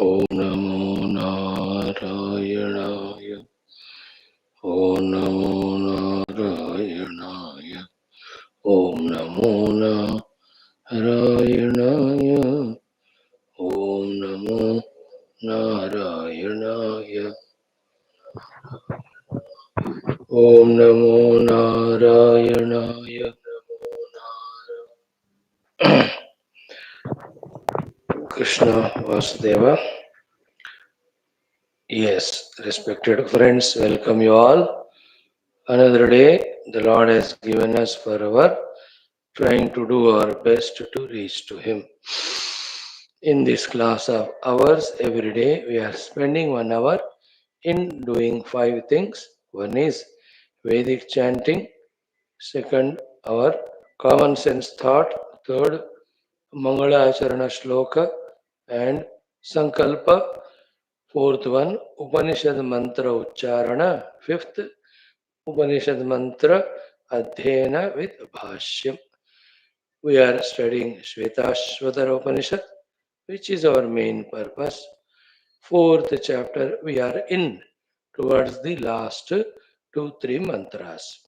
Om Namo Narayanaaya. Om Namo Narayanaaya. Om Namo Narayanaaya. Om Namo Narayanaaya. Om Namo Narayanaaya. Krishna Vasudeva. Yes, respected friends, welcome you all. Another day the Lord has given us for our trying to do our best to reach to Him. In this class of ours, every day we are spending 1 hour in doing 5 things. One is Vedic chanting, second, our common sense thought, third, Mangala Acharana Shloka and Sankalpa, fourth one, Upanishad Mantra Ucharana, fifth, Upanishad Mantra Adhyayana with Bhashyam. We are studying Shwethashwathara Upanishad, which is our main purpose. Fourth chapter we are in, towards the last 2-3 mantras.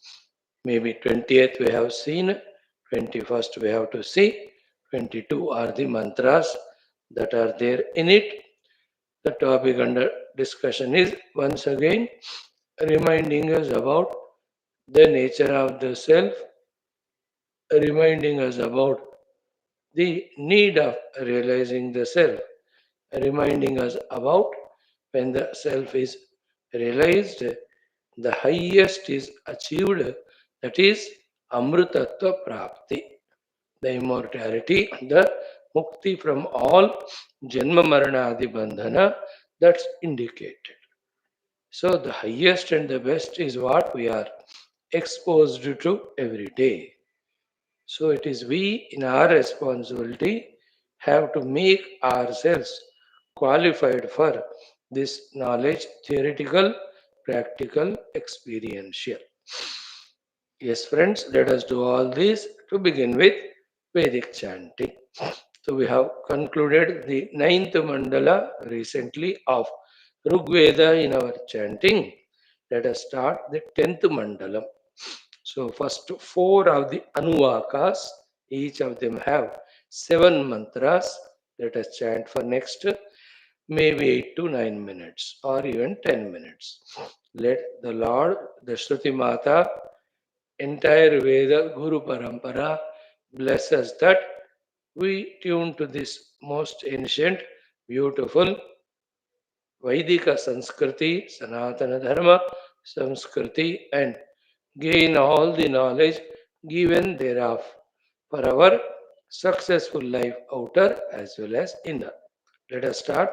Maybe 20th we have seen, 21st we have to see, 22 are the mantras that are there in it. The topic under discussion is once again reminding us about the nature of the self, reminding us about the need of realizing the self, reminding us about when the self is realized, the highest is achieved, that is Amrutatva Prapti, the immortality, the mukti from all Janma Marana Adi Bandhana, that's indicated. So the highest and the best is what we are exposed to every day. So it is we in our responsibility have to make ourselves qualified for this knowledge, theoretical, practical, experiential. Yes, friends, let us do all this to begin with Vedic chanting. So we have concluded the 9th mandala recently of Rigveda in our chanting. Let us start the 10th mandalam. So first 4 of the Anuvakas, each of them have 7 mantras. Let us chant for next maybe 8 to 9 minutes or even 10 minutes. Let the Lord, the Shruti Mata, entire Veda Guru Parampara bless us that we tune to this most ancient, beautiful Vaidika Sanskriti, Sanatana Dharma Sanskriti, and gain all the knowledge given thereof for our successful life outer as well as inner. Let us start.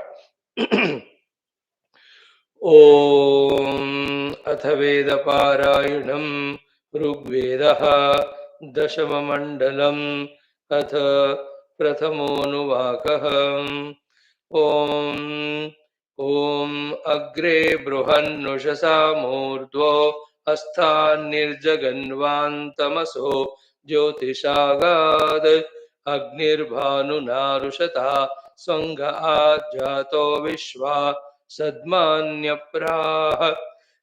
Om Athaveda Parayunam Rugvedaha Dashamamandalam Atha Prathamonuvakaham Om Om Agre Bruhannushasa Murdvo Asthan Nirjaganvantamaso Jyotishagad Agnir Narushata Sangha Jato Vishwa Sadmanyapráh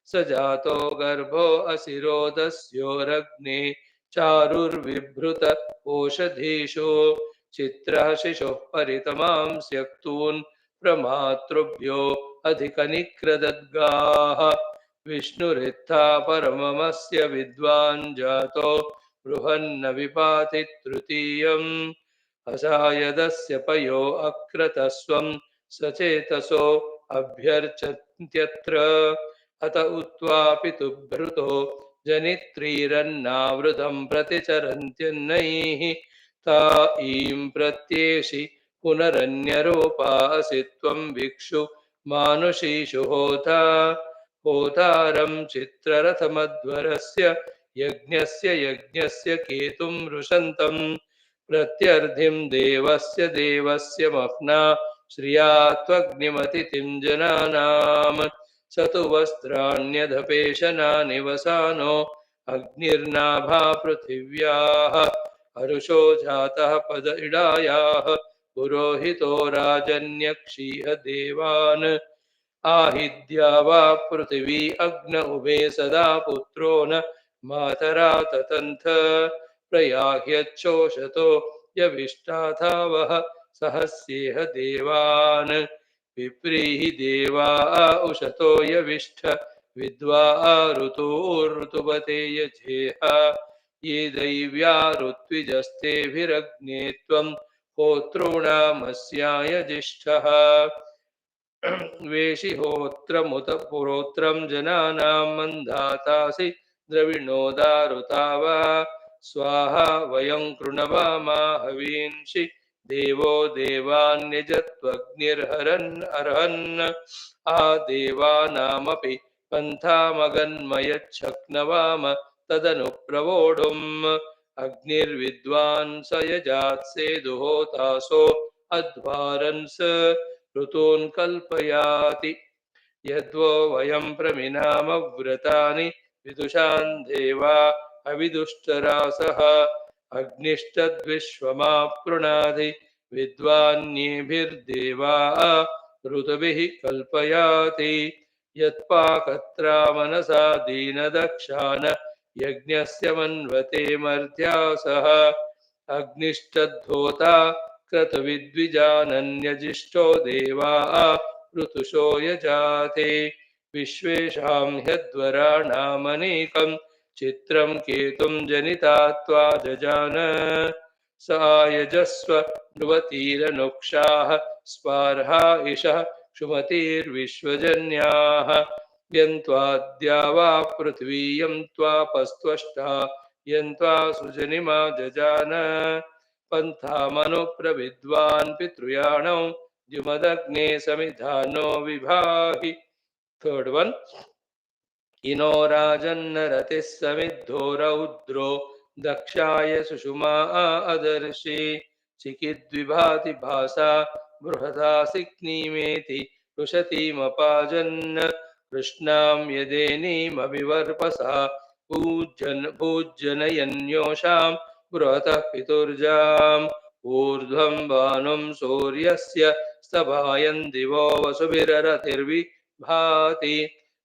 Sajato Garbho Asirodasyoragni Charurvibhruta Oshadhisho Chitra Shisho Paritamam Syaktun Pramatrubhyo Adhikanikradadgaha Vishnuritha Paramamasya Vidvan Jato Bruhanna Vipati Trutiyam Asayadasya Payo Akrataswam Sachetaso अभ्यर्चन्त्यत्र अत उत्वापि तुभ्रुतो जनित्रीरन्नावृतं प्रतिचरन्त्यन्नैः ता ईं प्रत्येषि पुनरन्यरूपासि त्वं भिक्षु मानुषीषु होता होतारं चित्ररथमध्वरस्य यज्ञस्य केतुं रुषन्तं प्रत्यर्धिं देवस्य महना श्रिया त्वग्निमतिथिं जनानां स तु वस्त्राण्यधपेशनानि वसानो अग्निर्नाभा पृथिव्याः हरुषो जातः पद इडायाः पुरोहितो राजन्यक्षीह देवान् आहिद्या वा पृथिवी अग्न उभे सदा पुत्रो न मातरा ततन्थ प्रयाह्यच्छोषतो यविष्टाथावः सहस्येह देवान् विप्रीः देवा उशतो यविष्ठ विद्वा ऋतुर्ऋतुपते यजेह ये दैव्या ऋत्विजस्तेभिरग्ने त्वं होतॄणामस्याय ज्येष्ठः वेशिहोत्रमुत पुरोत्रं जनानां मन्दातासि द्रविणोदारुतावा स्वाहा वयं कृणवामा हवींषि देवो देवान्यजत्वग्निर्हरन् अर्हन् आ देवानामपि पन्थामगन्मयच्छक्नवाम तदनु प्रवोढुम् अग्निर्विद्वान् स यजात्सेदुहोतासो अध्वारन्स ऋतून् कल्पयाति यद्वो वयं प्रमिनामव्रतानि विदुषान् देवा अविदुष्टरासः अग्निष्टद्विश्वमाप्नुनादि विद्वान्येभिर्देवा ऋतुभिः कल्पयाति यत्पाकत्रा मनसा दीनदक्षान् यज्ञस्य मन्वते मर्त्यासः अग्निष्टद्धोता क्रतुविद्विजानन्यजिष्टो देवा ऋतुषो यजाते विश्वेषां ह्यध्वराणामनेकं चित्रं केतुं जनिता त्वा जजान स आयजस्व ध्रुवतीरनुक्षाः स्पार्हा इषः क्षुमतिर्विश्वजन्याः यन्त्वाद्या वा पृथ्वी यं त्वापस्त्वष्टा यन्त्वा सुजनिमा जजान पन्थामनुप्रविद्वान् पितृयाणौ द्युमदग्ने समिधानो विभाहि थर्ड वन इनो राजन्न रतिः समिद्धो रौद्रो दक्षाय सुषुमा अदर्शि चिकिद्विभाति भासा बृहदा सिक्नीमेति रुशतीमपाजन् कृष्णां यदेनीमभिवर्पसा पूज्जनयन्योषां बृहतः पितुर्जाम् ऊर्ध्वं भानुं सूर्यस्य स्तभायन् दिवो वसुभिररतिर्विभाति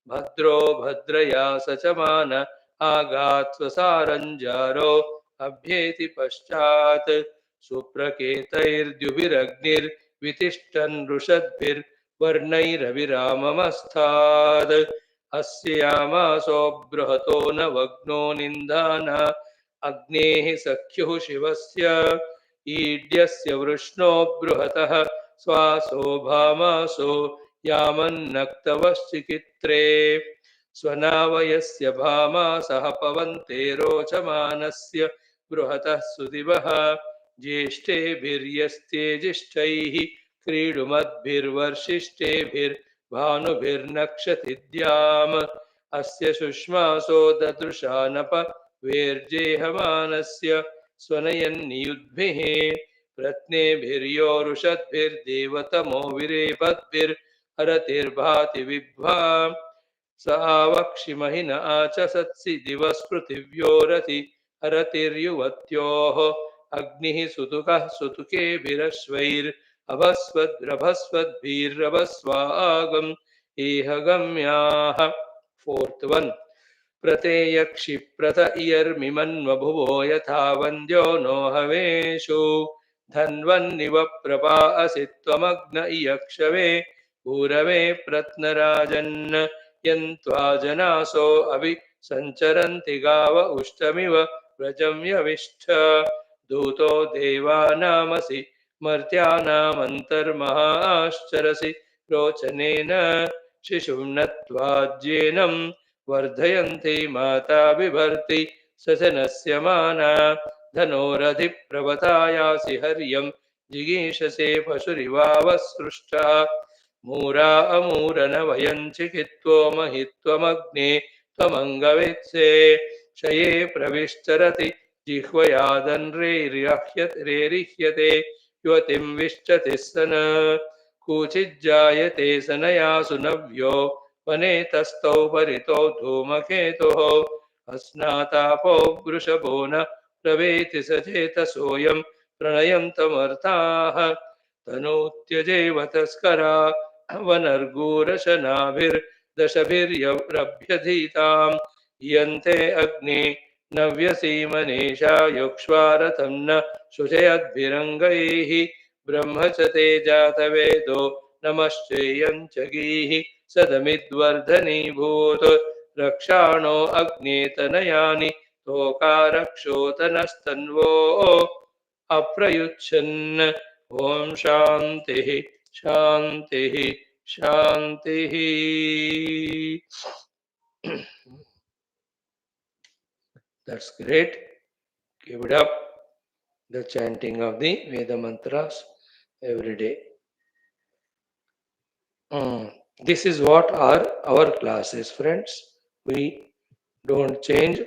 भद्रो भद्रया सचमान आगात्स्वसारञ्जारो अभ्येति पश्चात् सुप्रकेतैर्द्युभिरग्निर्वितिष्ठन् रुषद्भिर्वर्णैरविराममस्थात् अस्य यामासो बृहतो न वग्नो निन्दाना अग्नेः सख्युः शिवस्य ईड्यस्य वृष्णो बृहतः स्वासो भामासो यामन्नक्तवश्चिकित्रे स्वनावयस्य भामासः पवन्ते रोचमानस्य बृहतः सुदिवः ज्येष्ठेभिर्यस्तेजिष्ठैः क्रीडुमद्भिर्वर्षिष्ठेभिर्भानुभिर्नक्षतिद्याम् अस्य शुष्मासो ददृशानप वेर्जेहमानस्य स्वनयन्नियुद्भिः रत्नेभिर्योरुषद्भिर्देवतमो विरेपद्भिर्हरतिर्भाति विभ्वा स आवक्षिमहिन आचसत्सि दिवस्पृथिव्योरति हरतिर्युवत्योः अग्निः सुतुकः सुतुकेभिरश्वैरभस्वद्रभस्वद्भिरभस्वागम् इहगम्याः फोर्थ वन प्रतेयक्षिप्रत इयर्मिमन्वभुवो यथा वन्द्यो नो हवेषु धन्वन्निव प्रपा असि त्वमग्न इयक्षवे पूरवे प्रत्नराजन् यन्त्वा जनासो अभि सञ्चरन्ति गाव उष्टमिव व्रजं यविष्ठ दूतो देवानामसि मर्त्यानामन्तर्महाश्चरसि रोचनेन शिशुं नत्वाज्येनं वर्धयन्ति माता बिभर्ति ससनस्य माना धनोरधिप्रवतायासि हर्यं जिगीषसे पशुरिवावसृष्टा मूरा अमूरन वयं चिकित्वो महित्वमग्ने त्वमङ्गवेत्से क्षये प्रविश्चरति जिह्वयादन्रेरिह्यते युवतिं विश्चति सन कूचिज्जायते सनया सुनव्यो वनेतस्थौ परितो धूमकेतुः अस्नातापो वृषभो न प्रवेति सचेतसोऽयं प्रणयन्तमर्ताः तनोत्यजेव तस्करा वनर्गोरशनाभिर्दशभिर्यभ्यधीताम् यन्ते अग्ने नव्यसीमनेशा योक्ष्वारथं न शुचयद्भिरङ्गैः ब्रह्म च ते जातवेदो नमश्चेयं च गीः सदमिद्वर्धनीभूत् रक्षाणो अग्ने तनयानि तोकारक्षोतनस्तन्वो अप्रयुच्छन् ॐ शान्तिः शान्तिः शान्तिः. That's great. Keep it up. The chanting of the Veda mantras every day. This is what are our classes, friends. We don't change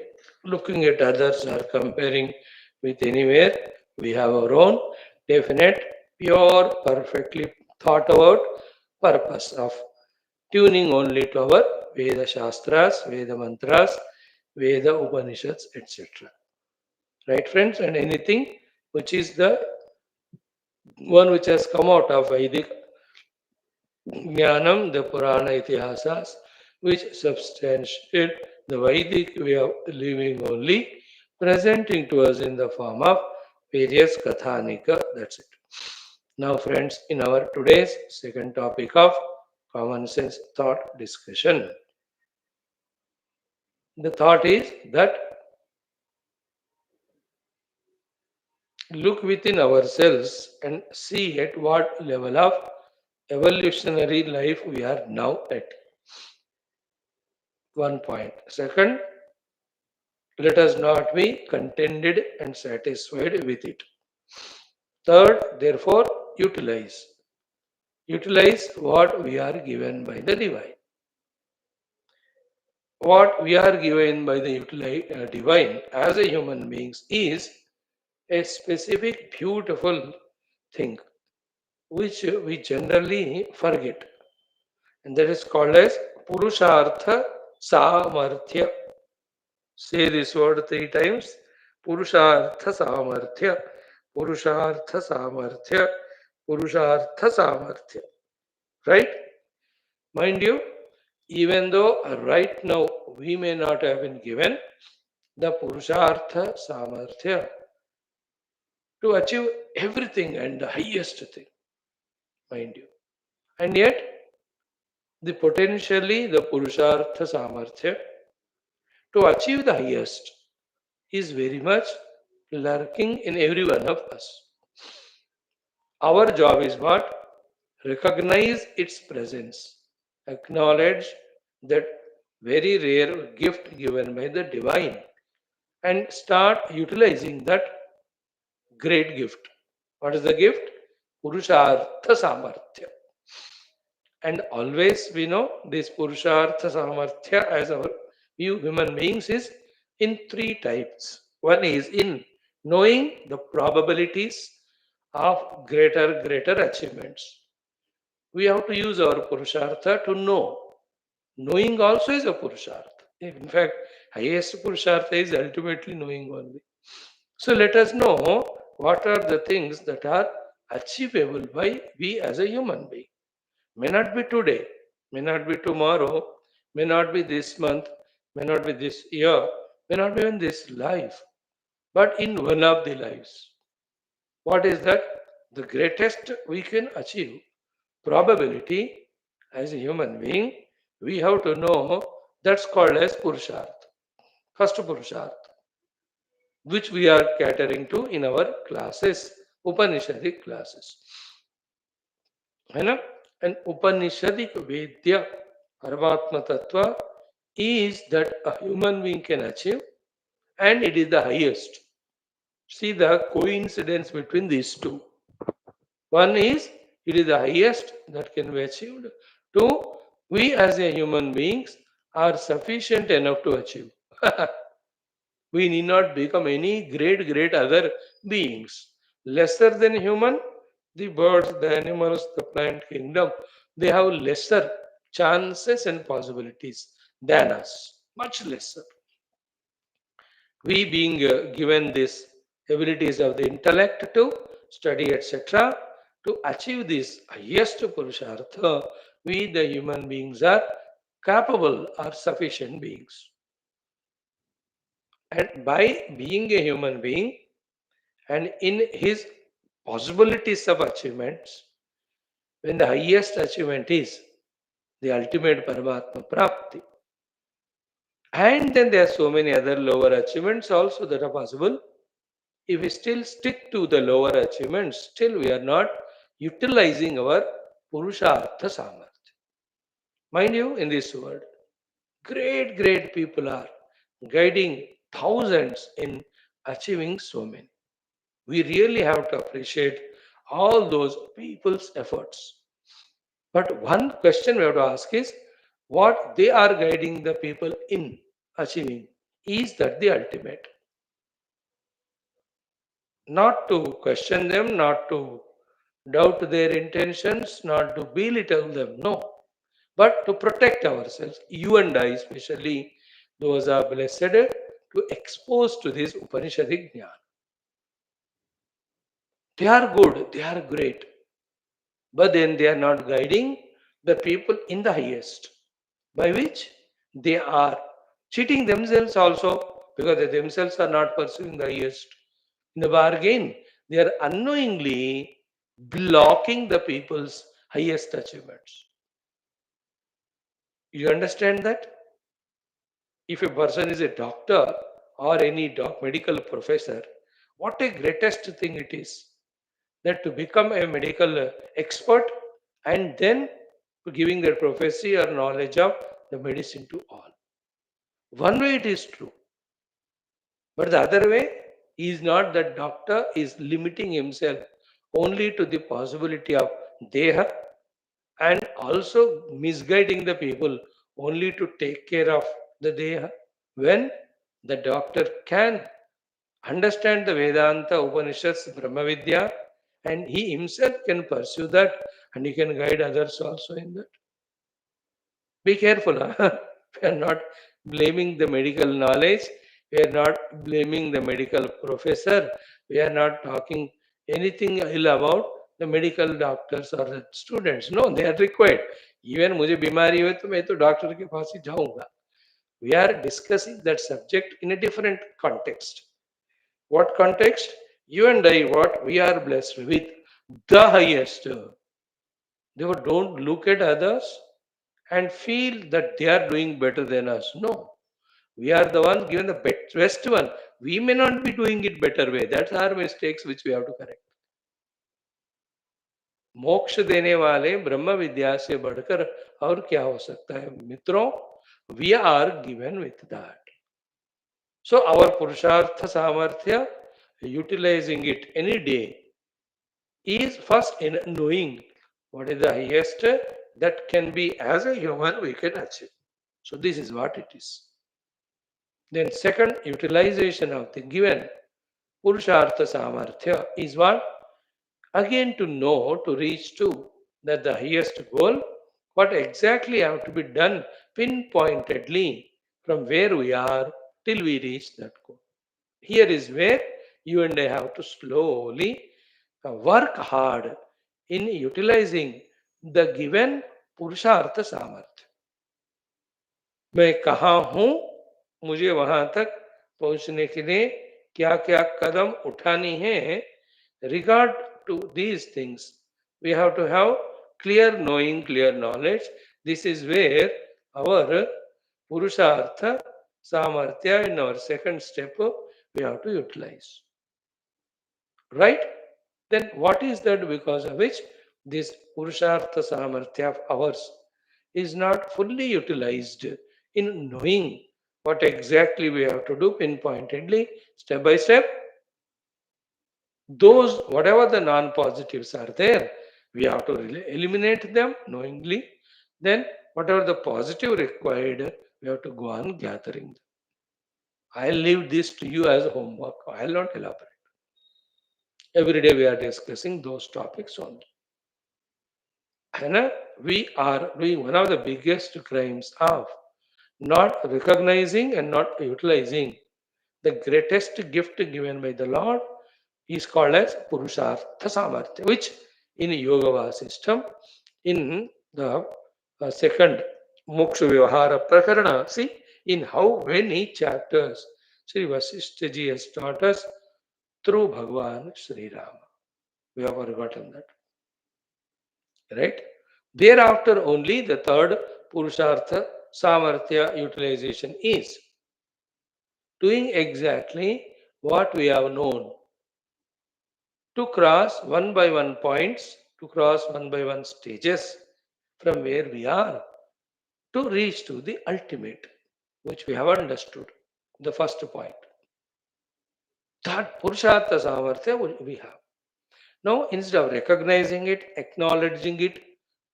looking at others or comparing with anywhere. We have our own definite, pure, perfectly thought out purpose of tuning only to our Veda Shastras, Veda Mantras, Veda Upanishads, etc. Right, friends? And anything which is the one which has come out of Vedic Jnanam, the Purana Itihasas, which substantiate the Vedic way of living only, presenting to us in the form of various Kathanika. That's it. Now, friends, in our today's second topic of common sense thought discussion, the thought is that look within ourselves and see at what level of evolutionary life we are now at. One point. Second, let us not be contented and satisfied with it. Third, therefore, utilize. Utilize what we are given by the divine. What we are given by the divine as a human beings is a specific, beautiful thing which we generally forget. And that is called as Purushartha Samarthya. Say this word 3 times. Purushartha Samarthya. Purushartha Samarthya. Purushartha Samarthya. Right? Mind you, even though right now we may not have been given the Purushartha Samarthya to achieve everything and the highest thing, mind you. And yet, the potentially the Purushartha Samarthya to achieve the highest is very much lurking in every one of us. Our job is what? Recognize its presence, acknowledge that very rare gift given by the divine, and start utilizing that great gift. What is the gift? Purushartha Samarthya. And always we know this Purushartha Samarthya as our view human beings is in 3 types. One is in knowing the probabilities of greater achievements. We have to use our Purushartha to know. Knowing also is a Purushartha. In fact, highest Purushartha is ultimately knowing only. So let us know what are the things that are achievable by we as a human being. May not be today, may not be tomorrow, may not be this month, may not be this year, may not be in this life, but in one of the lives. What is that? The greatest we can achieve probability as a human being, we have to know that's called as Purushartha. First Purushartha, which we are catering to in our classes, Upanishadic classes. And Upanishadic Vedya, Paramatma Tattva, is that a human being can achieve, and it is the highest. See the coincidence between these two. One is it is the highest that can be achieved. Two, we as a human beings are sufficient enough to achieve. We need not become any great other beings. Lesser than human, the birds, the animals, the plant kingdom, they have lesser chances and possibilities than us. Much lesser. We being given these abilities of the intellect to study, etc., to achieve this highest Purushartha, we the human beings are capable or sufficient beings. And by being a human being and in his possibilities of achievements, when the highest achievement is the ultimate Paramatma Prapti. And then there are so many other lower achievements also that are possible. If we still stick to the lower achievements, still we are not utilizing our Purushartha Samartha. Mind you, in this world, great people are guiding thousands in achieving so many. We really have to appreciate all those people's efforts. But one question we have to ask is what they are guiding the people in achieving. Is that the ultimate? Not to question them, not to doubt their intentions, not to belittle them, no. But to protect ourselves, you and I especially, those are blessed to expose to this Upanishadic Jnana. They are good, they are great, but then they are not guiding the people in the highest, by which they are cheating themselves also because they themselves are not pursuing the highest. In the bargain, they are unknowingly blocking the people's highest achievements. You understand that? If a person is a doctor or any medical professor, what a greatest thing it is that to become a medical expert and then giving their prophecy or knowledge of the medicine to all. One way it is true, but the other way is not that doctor is limiting himself only to the possibility of deha and also misguiding the people only to take care of the deha. When the doctor can understand the Vedanta, Upanishads, Brahma Vidya, and he himself can pursue that and he can guide others also in that. Be careful. Huh? We are not blaming the medical knowledge. We are not blaming the medical professor. We are not talking anything ill about the medical doctors or the students. No, they are required. Even मुझे बीमारी हुई तो मैं तो doctor के पास ही जाऊंगा. We are discussing that subject in a different context. What context? You and I, what we are blessed with, the highest. Therefore, don't look at others and feel that they are doing better than us. No. We are the ones given the best one. We may not be doing it better way. That's our mistakes which we have to correct. मोक्ष देने वाले ब्रह्म विद्या से बढ़कर और क्या हो सकता है मित्रों? We are given with that. So our Purushartha Samarthya, utilizing it any day, is first in knowing what is the highest that can be as a human we can achieve. So this is what it is. Then second, utilization of the given Purushartha Samarthya is what? Again to know, to reach to that the highest goal, what exactly have to be done pinpointedly from where we are till we reach that goal. Here is where you and I have to slowly work hard in utilizing the given Purushartha Samarthya. मैं कहाँ हूँ, मुझे वहां तक पहुंचने के लिए क्या क्या कदम उठानी है. Regard to these things, we have to have clear knowing, clear knowledge. This is where our Purushartha Samarthya in our second step we have to utilize. Right? Then what is that because of which this Purushartha Samarthya of ours is not fully utilized in knowing what exactly we have to do pinpointedly, step by step? Those, whatever the non-positives are there, we have to eliminate them knowingly. Then whatever the positive required, we have to go on gathering them. I'll leave this to you as homework. I'll not elaborate. Every day we are discussing those topics only. And we are doing one of the biggest crimes of not recognizing and not utilizing the greatest gift given by the Lord is called as Purushartha Samarthya, which in Yoga system, in the second Moksha Vyavahara Prakarana, see in how many chapters Sri Vasishtha ji has taught us through Bhagavan Sri Rama. We have forgotten that. Right? Thereafter, only the third Purushartha Samarthya utilization is doing exactly what we have known to cross one by one points, to cross one by one stages from where we are to reach to the ultimate, which we have understood. The first point. That Purushartha Samarthya we have. Now, instead of recognizing it, acknowledging it,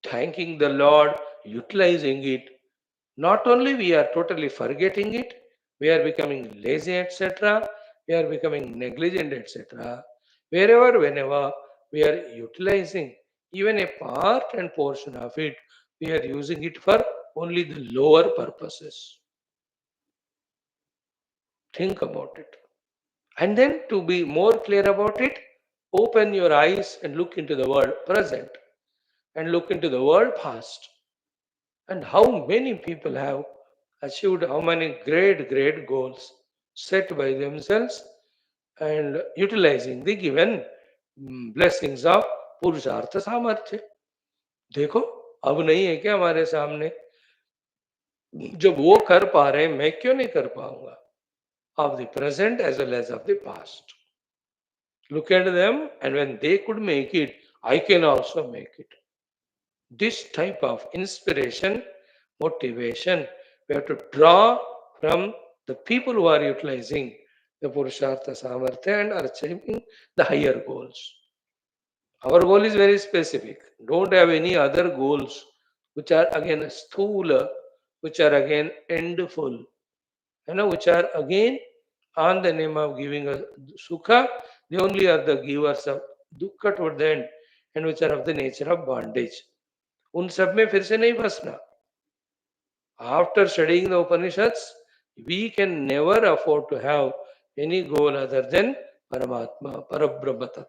thanking the Lord, utilizing it, not only we are totally forgetting it, we are becoming lazy, etc., we are becoming negligent, etc. Wherever, whenever we are utilizing even a part and portion of it, we are using it for only the lower purposes. Think about it. And then to be more clear about it, open your eyes and look into the world present and look into the world past. And how many people have achieved how many great goals set by themselves and utilizing the given blessings of Purushartha Samarthya. देखो अब नहीं है क्या हमारे सामने? जब वो कर पा रहे हैं मैं क्यों नहीं कर पाऊंगा? Of the present as well as of the past. Look at them, and when they could make it, I can also make it. This type of inspiration, motivation, we have to draw from the people who are utilizing the Purushartha Samarthya and are achieving the higher goals. Our goal is very specific. Don't have any other goals which are again sthula, which are again endful, which are again on the name of giving us sukha. They only are the givers of dukkha toward the end, and which are of the nature of bondage. उन सब में फिर से नहीं फंसना. After studying the Upanishads, we can never afford to have any goal other than Paramatma, Parabrahma.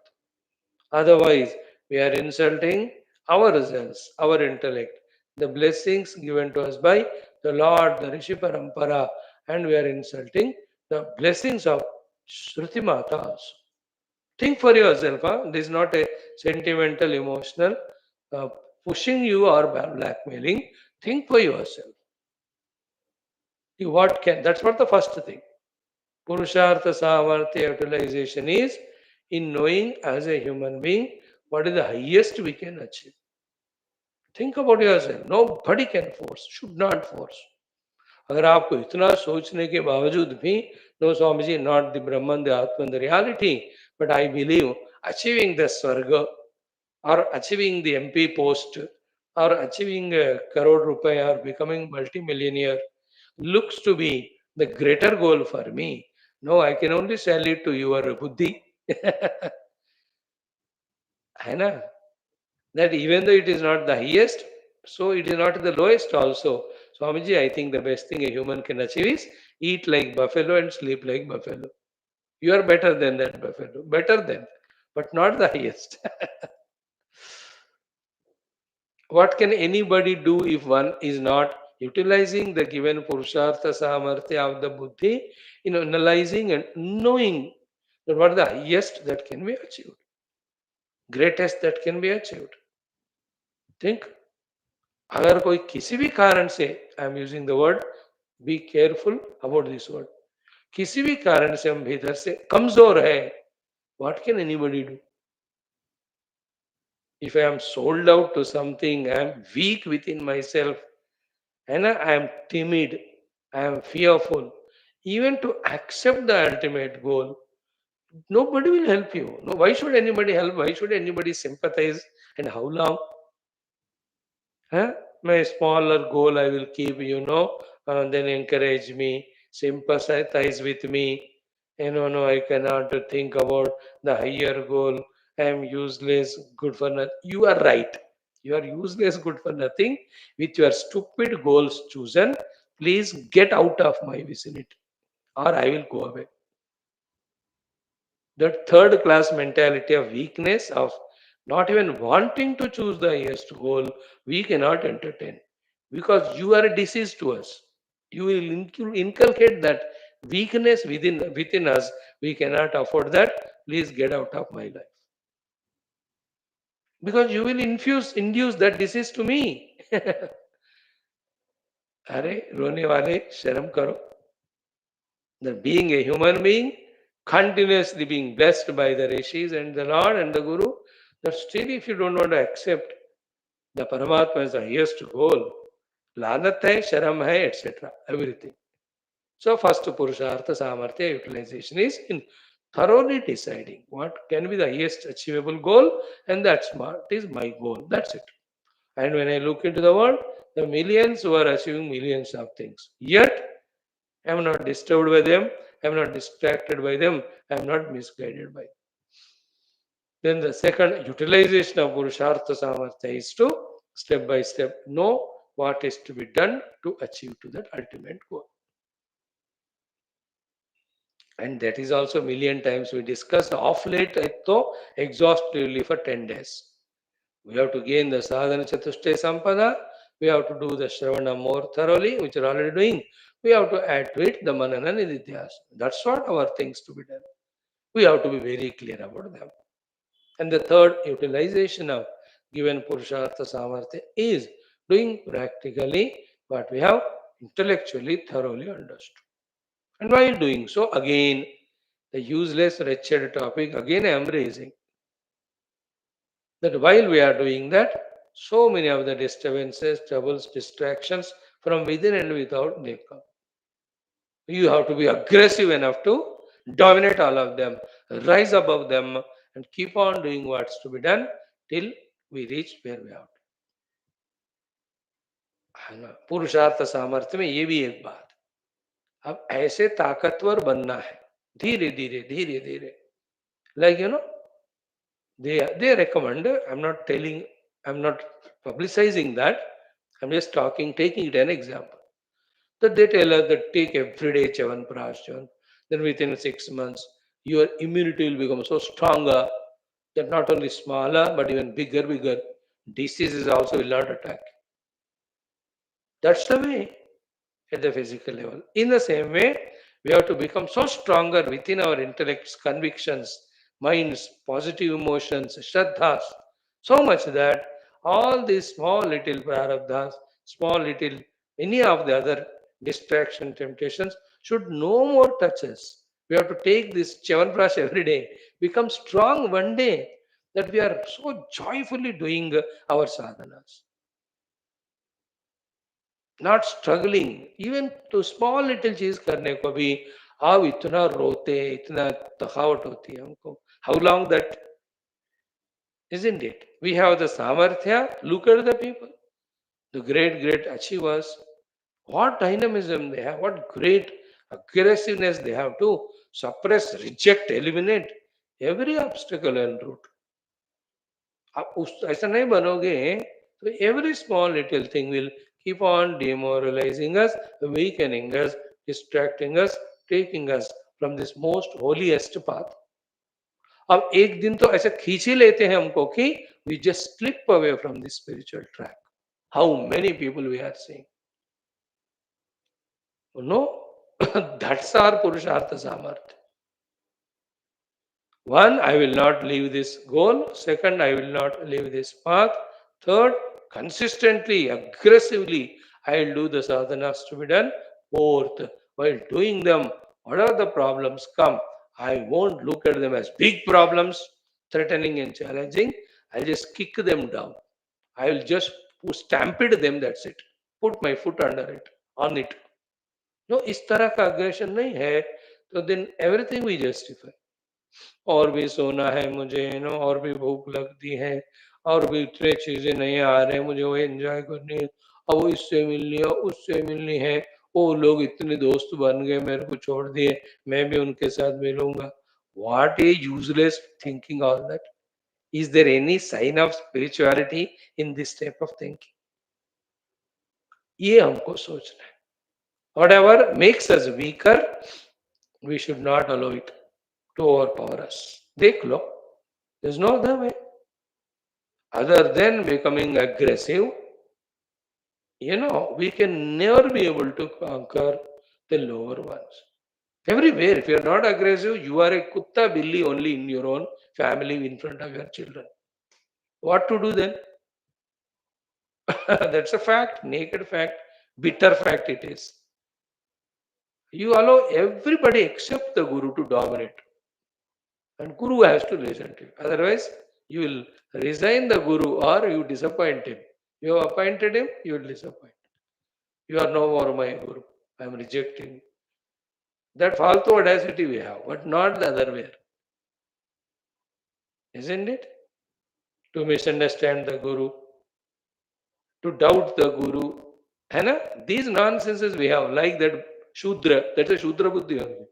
Otherwise, we are insulting our results, our intellect, the blessings given to us by the Lord, the Rishi Parampara, and we are insulting the blessings of Shruti Mata also. Think for yourself. This is not a sentimental, emotional, pushing you or blackmailing. Think for yourself. That's what the first thing. Purushartha Samarthya utilization is in knowing as a human being what is the highest we can achieve. Think about yourself. Nobody can force, should not force. अगर आपको इतना सोचने के बावजूद भी no Swami ji not the Brahman the Atman the reality but I believe achieving the swarg or achieving the MP post or achieving a crore rupee or becoming multimillionaire looks to be the greater goal for me. No, I can only sell it to your buddhi. है ना? That even though it is not the highest, so it is not the lowest also. Swamiji, I think the best thing a human can achieve is eat like buffalo and sleep like buffalo. You are better than that buffalo. Better than, but not the highest. What can anybody do if one is not utilizing the given Purushartha Samarthya of the Buddhi, analyzing and knowing that what is the highest that can be achieved, greatest that can be achieved. Think, अगर कोई किसी भी कारण से, I am using the word, be careful about this word, किसी भी कारण से हम भीतर से कमजोर है, what can anybody do? If I am sold out to something, I am weak within myself, and I am timid, I am fearful, even to accept the ultimate goal, nobody will help you. No, why should anybody help? Why should anybody sympathize? And how long? Huh? My smaller goal I will keep, then encourage me, sympathize with me. No, I cannot think about the higher goal. I am useless, good for nothing. You are right. You are useless, good for nothing. With your stupid goals chosen, please get out of my vicinity or I will go away. That third class mentality of weakness, of not even wanting to choose the highest goal, we cannot entertain because you are a disease to us. You will inculcate that weakness within us. We cannot afford that. Please get out of my life because you will induce that disease to me. अरे रोने वाले शर्म करो. That being a human being, continuously being blessed by the rishis and the Lord and the Guru, that still if you don't want to accept the Paramatma as the highest goal, lanat hai, sharam hai, etc. Everything. So first Purushartha Samarthya utilization is in thoroughly deciding what can be the highest achievable goal, and that's what is my goal. That's it. And when I look into the world, the millions who are achieving millions of things. Yet I am not disturbed by them, I am not distracted by them, I am not misguided by them. Then the second utilization of Purushartha Samarthya is to step by step know what is to be done to achieve to that ultimate goal. And that is also million times we discussed off late though exhaustively for 10 days. We have to gain the sadhana chatushtaya sampada. We have to do the shravana more thoroughly, which we are already doing. We have to add to it the manana nididhyas. That's what our things to be done. We have to be very clear about them. And the third utilization of given Purushartha Samarthya is doing practically what we have intellectually thoroughly understood. And while doing so, again, the useless, wretched topic, again I am raising that while we are doing that, so many of the disturbances, troubles, distractions from within and without they come. You have to be aggressive enough to dominate all of them, rise above them, and keep on doing what's to be done till we reach where we are. है ना? पुरुषार्थ सामर्थ्य में ये भी एक बात. अब ऐसे ताकतवर बनना है धीरे धीरे धीरे धीरे. Like they recommend. I'm not publicizing that. I'm just taking it an example. That they tell us that take every day Chavan. Then within 6 months, your immunity will become so stronger that not only smaller but even bigger diseases also will not attack. That's the way at the physical level. In the same way, we have to become so stronger within our intellects, convictions, minds, positive emotions, shraddhas, so much that all these small little prarabdhas, small little any of the other distraction temptations should no more touch us. We have to take this Chavanprash every day, become strong one day that we are so joyfully doing our sadhanas. Not struggling even तो small little चीज करने को भी आप इतना रोते इतना थकावट होती है हमको how long that isn't it we have the samarthya look at the people the great achievers what dynamism they have what great aggressiveness they have to suppress reject eliminate every obstacle and route आप उस ऐसा नहीं बनोगे तो every small little thing will keep on demoralizing us, weakening us, distracting us, taking us from this most holiest path. अब एक दिन तो ऐसे खींच ही लेते हैं हमको कि we just slip away from this spiritual track. How many people we are seeing? No, that's our Purushartha Samartha. One, I will not leave this goal. Second, I will not leave this path. Third, consistently, aggressively, I will do the sadhanas to be done. Fourth, while doing them, whatever the problems come, I won't look at them as big problems, threatening and challenging. I'll just kick them down. I will just stampede them, that's it. Put my foot under it, on it. No, इस तरह का aggression नहीं है, तो then everything we justify. और भी सोना है मुझे और भी भूख लगती है और भी इतने चीजें नहीं आ रहे मुझे वो एंजॉय करनी है अब वो इससे मिलनी है उससे मिलनी है वो लोग इतने दोस्त बन गए मेरे को छोड़ दिए मैं भी उनके साथ मिलूंगा what a useless thinking all that is there any sign of spirituality in this type of thinking ये हमको सोचना है whatever makes us weaker we should not allow it to overpower us. देख लो, there's no other way. Other than becoming aggressive, we can never be able to conquer the lower ones. Everywhere, if you are not aggressive, you are a kutta billy only in your own family in front of your children. What to do then? That's a fact, naked fact, bitter fact it is. You allow everybody except the Guru to dominate. And Guru has to listen to you. Otherwise, you will resign the Guru or you disappoint him. You have appointed him, you will disappoint. You are no more my Guru. I am rejecting you. That faltu audacity we have, but not the other way. Isn't it? To misunderstand the Guru, to doubt the Guru. And these nonsenses we have, like that Shudra, that's a Shudra Buddhi only.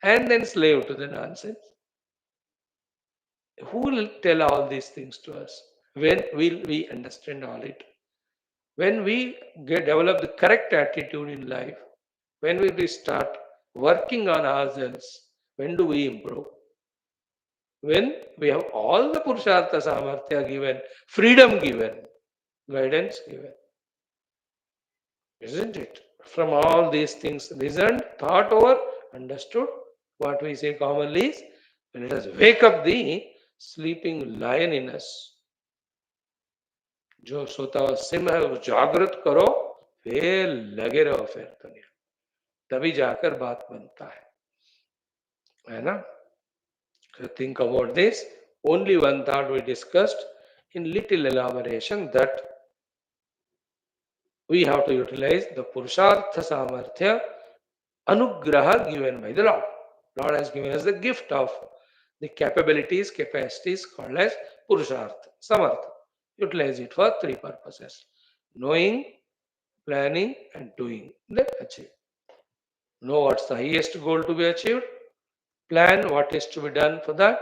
And then slave to the nonsense. Who will tell all these things to us? When will we understand all it? When we develop the correct attitude in life, when will we start working on ourselves? When do we improve? When we have all the Purushartha Samarthya given, freedom given, guidance given. Isn't it? From all these things listened, thought over, understood, what we say commonly is, let us wake up the sleeping lion in us. जो सोता हुआ सिंह है वो जागृत करो, फिर लगे रहो फिर दुनिया, तभी जाकर बात बनता है ना? So think about this. Only one thought we discussed in little elaboration, that we have to utilize the Purushartha Samarthya Anugraha given by the Lord. Lord has given us the gift of the capabilities, capacities called as Purushartha Samartha. Utilize it for three purposes: knowing, planning, and doing. Then achieve. Know what's the highest goal to be achieved, plan what is to be done for that,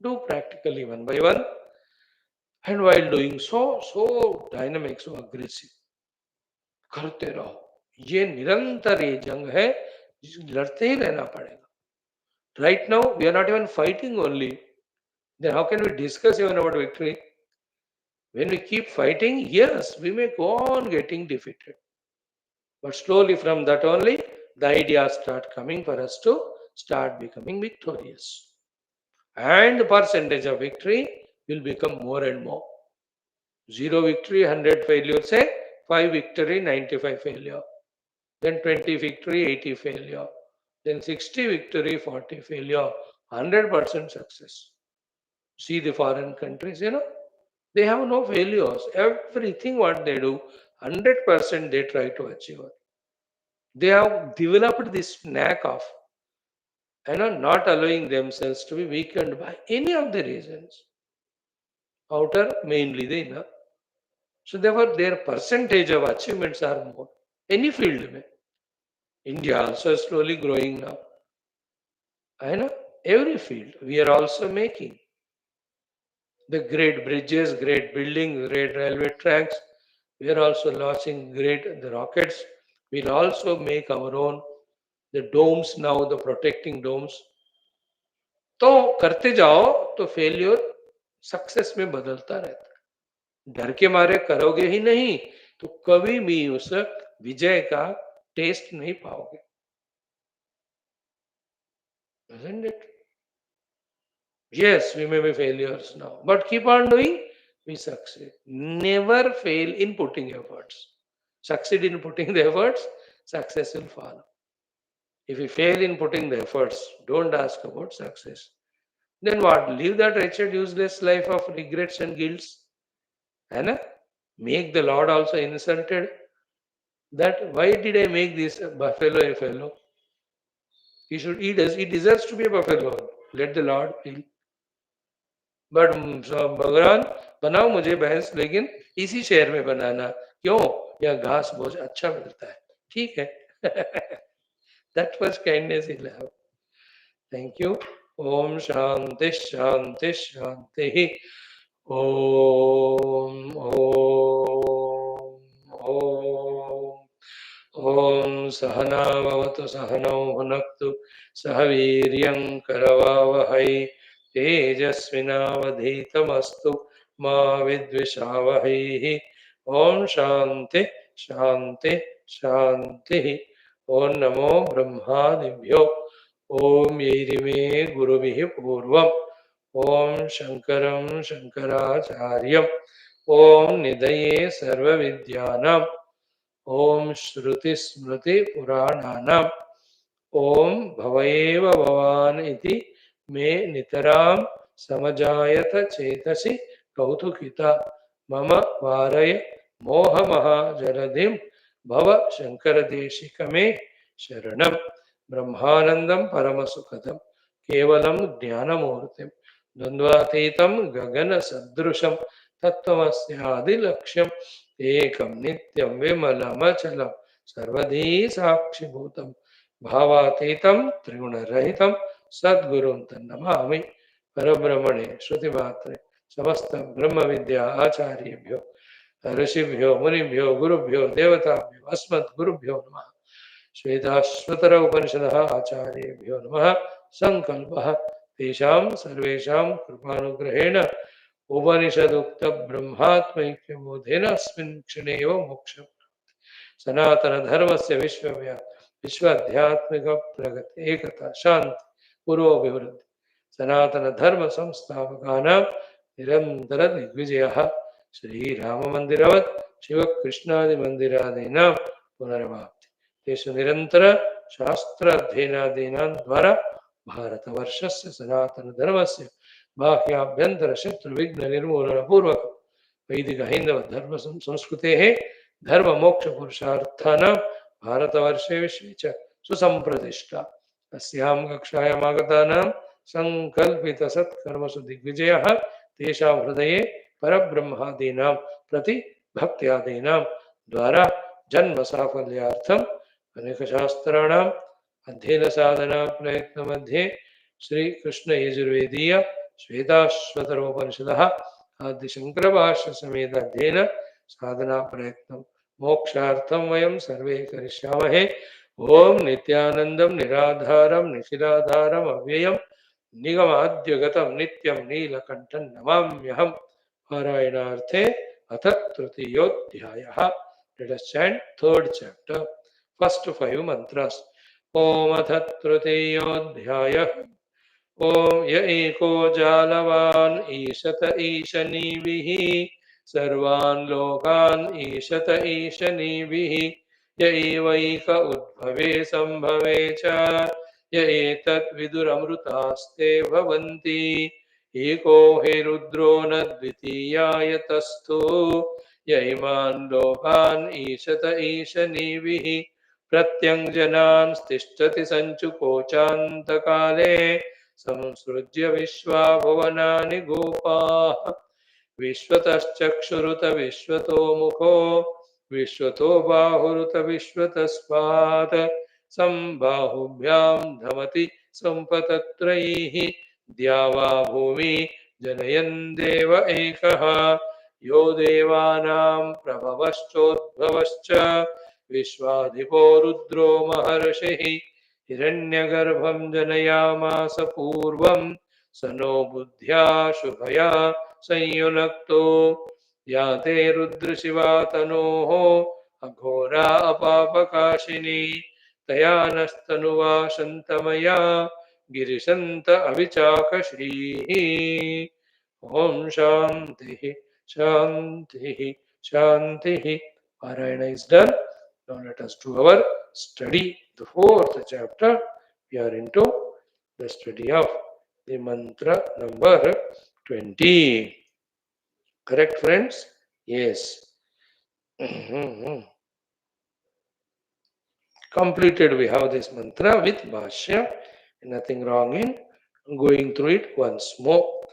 do practically one by one, and while doing so dynamic, so aggressive, करते रहो. ये निरंतर ये जंग है, लड़ते ही रहना पड़ेगा. Right now we are not even fighting only. Then how can we discuss even about victory? When we keep fighting, yes, we may go on getting defeated. But slowly from that only, the ideas start coming for us to start becoming victorious. And the percentage of victory will become more and more. 0 victory, 100 failure, say 5 victory, 95 failure. Then 20 victory, 80 failure. Then 60 victory, 40 failure, 100% success. See the foreign countries, they have no failures. Everything what they do, 100% they try to achieve. They have developed this knack of not allowing themselves to be weakened by any of the reasons. Outer, mainly the inner. So therefore, their percentage of achievements are more. Any field. India also is slowly growing now. Every field we are also making. The great bridges, great buildings, great railway tracks. We are also launching the rockets. We'll also make our own, the domes now, the protecting domes. तो करते जाओ तो failure success में बदलता रहता है. डर के मारे करोगे ही नहीं तो कभी भी उस विजय का टेस्ट नहीं पाओगे. Isn't it? Yes, we may be failures now, but keep on doing, we succeed. Never fail in putting efforts. Succeed in putting the efforts, success will follow. If you fail in putting the efforts, don't ask about success. Then what? Live that wretched, useless life of regrets and guilts. And make the Lord also insulted. That why did I make this buffalo a fellow? He deserves to be a buffalo. Let the Lord feel. But भगवान बनाओ मुझे भैंस, लेकिन इसी शहर में बनाना. क्यों? या घास बहुत अच्छा मिलता है. ठीक है. That was kindness in love. Thank you शांति शांति शांति. ओम ओम ओम. ओम सहना भवतु सहनौ भुनक्तु सह वीर्यं करवावहै तेजस्विनावधीतमस्तु मा विद्विषावहैः। ओम शांति शांति शांति। ओम नमो ब्रह्मादिभ्यो। ओम यैरिमे गुरुभिः पूर्वम्। ओम शंकरं शंकराचार्यम्। ओम निधये सर्वविद्यानाम्। ओम श्रुति स्मृति पुराणानाम्। ओम भवएव भवान् इति मे नितरां समजायत चेतसि कौतुकिता। मम वारय मोहमहाजलधिं भव शङ्करदेशिकमे शरणं। ब्रह्मानन्दं परमसुखदं केवलं ज्ञानमूर्तिं द्वन्द्वातीतं गगनसदृशं तत्त्वमस्यादिलक्ष्यम् एकं नित्यं विमलमचलं सर्वधी साक्षिभूतं भावातीतं त्रिगुणरहितं सद्गुरुं तन्नमामि। परब्रह्मणे श्रुतिमात्रे समस्त ब्रह्म विद्या आचार्येभ्यो ऋषिभ्यो मुनिभ्यो गुरुभ्यो देवताभ्यो अस्मत् गुरुभ्यो नमः। श्वेताश्वतर उपनिषदः आचार्येभ्यो नमः। संकल्पः तेषां सर्वेषां कृपानुग्रहेण उपनिषदुक्त ब्रह्मात्मैक्यबोधेन अस्मिन् क्षणे एव मोक्षं सनातन धर्म से विश्वाध्यात्मिक प्रगति एकता शांति पूर्वभिवृद्धि सनातन धर्म संस्थापकानां निरंतर दिग्विजयः श्रीराम मंदिरवत् शिवकृष्णादि मंदिरादीनां पुनर्वाप्ति तेषु निरंतर शास्त्र अध्ययनादीनां द्वारा भारतवर्षस्य सनातन धर्मस्य बाह्याभ्यंतर शत्रु विघ्न निर्मूलन पूर्वक वैदिक हैंदव धर्म संस्कृतेः धर्म मोक्ष पुरुषार्थानां भारतवर्षे विश्वे च सुसंप्रतिष्ठा अस्यां कक्षायाम् आगतानां संकल्पित सत्कर्मसु दिग्विजयः तेषां हृदये परब्रह्मादीनां प्रति भक्त्यादीनां द्वारा जन्म साफल्यार्थम् अनेक शास्त्राणाम् अध्ययन साधना प्रयत्न मध्ये श्री कृष्ण यजुर्वेदीय श्वेताश्वतरोपनिषदः आदि शंकर भाष्य समेत अध्ययन साधना प्रयत्न मोक्षार्थं वयं सर्वे करिष्यामहे। ओम नित्यानंदं निराधारं निशिराधारम् अव्ययं निगमाद्यगतं नित्यं नीलकण्ठं नमाम्यहम्। पारायणार्थे अथ तृतीयोऽध्यायः। Let us chant third chapter, first 5 mantras. ओम अथ तृतीयोऽध्यायः। ओम य एको जालवान् ईशत ईशनीभिः सर्वान् लोकान् ईशत ईशनीभिः य एवैक उद्भवे सम्भवे च य एतत् विदुरमृतास्ते भवन्ति एको हि रुद्रो न द्वितीयाय तस्थो य इमान् लोकान् ईशत ईशनीभिः प्रत्यङ्जनान् तिष्ठति सञ्चुकोचान्तकाले संसृज्य विश्वा भुवनानि गोपाः विश्वतश्चक्षुरुत विश्वतो मुखो विश्वतो बाहुरुत विश्वतस्मात् सम्बाहुभ्यां धमति सम्पतत्रयैः द्यावा भूमि जनयन् देव एकः यो देवानां प्रभवश्चोद्भवश्च विश्वाधिपो रुद्रो महर्षिः हिरण्यगर्भं जनयामास पूर्वं स नो बुद्ध्या शुभया संयुनक्तो याते रुद्रशिवा तनोः अघोरा अपापकाशिनी तया नस्तनुवा शन्तमया गिरिशन्त अविचाकश्रीः। ओम शांतिः शांतिः शांतिः। Parayana is done. Now let us do our study. The fourth chapter, we are into the study of the mantra number 20. Correct, friends? Yes. Completed we have this mantra with Bhashyam. Nothing wrong in going through it once more.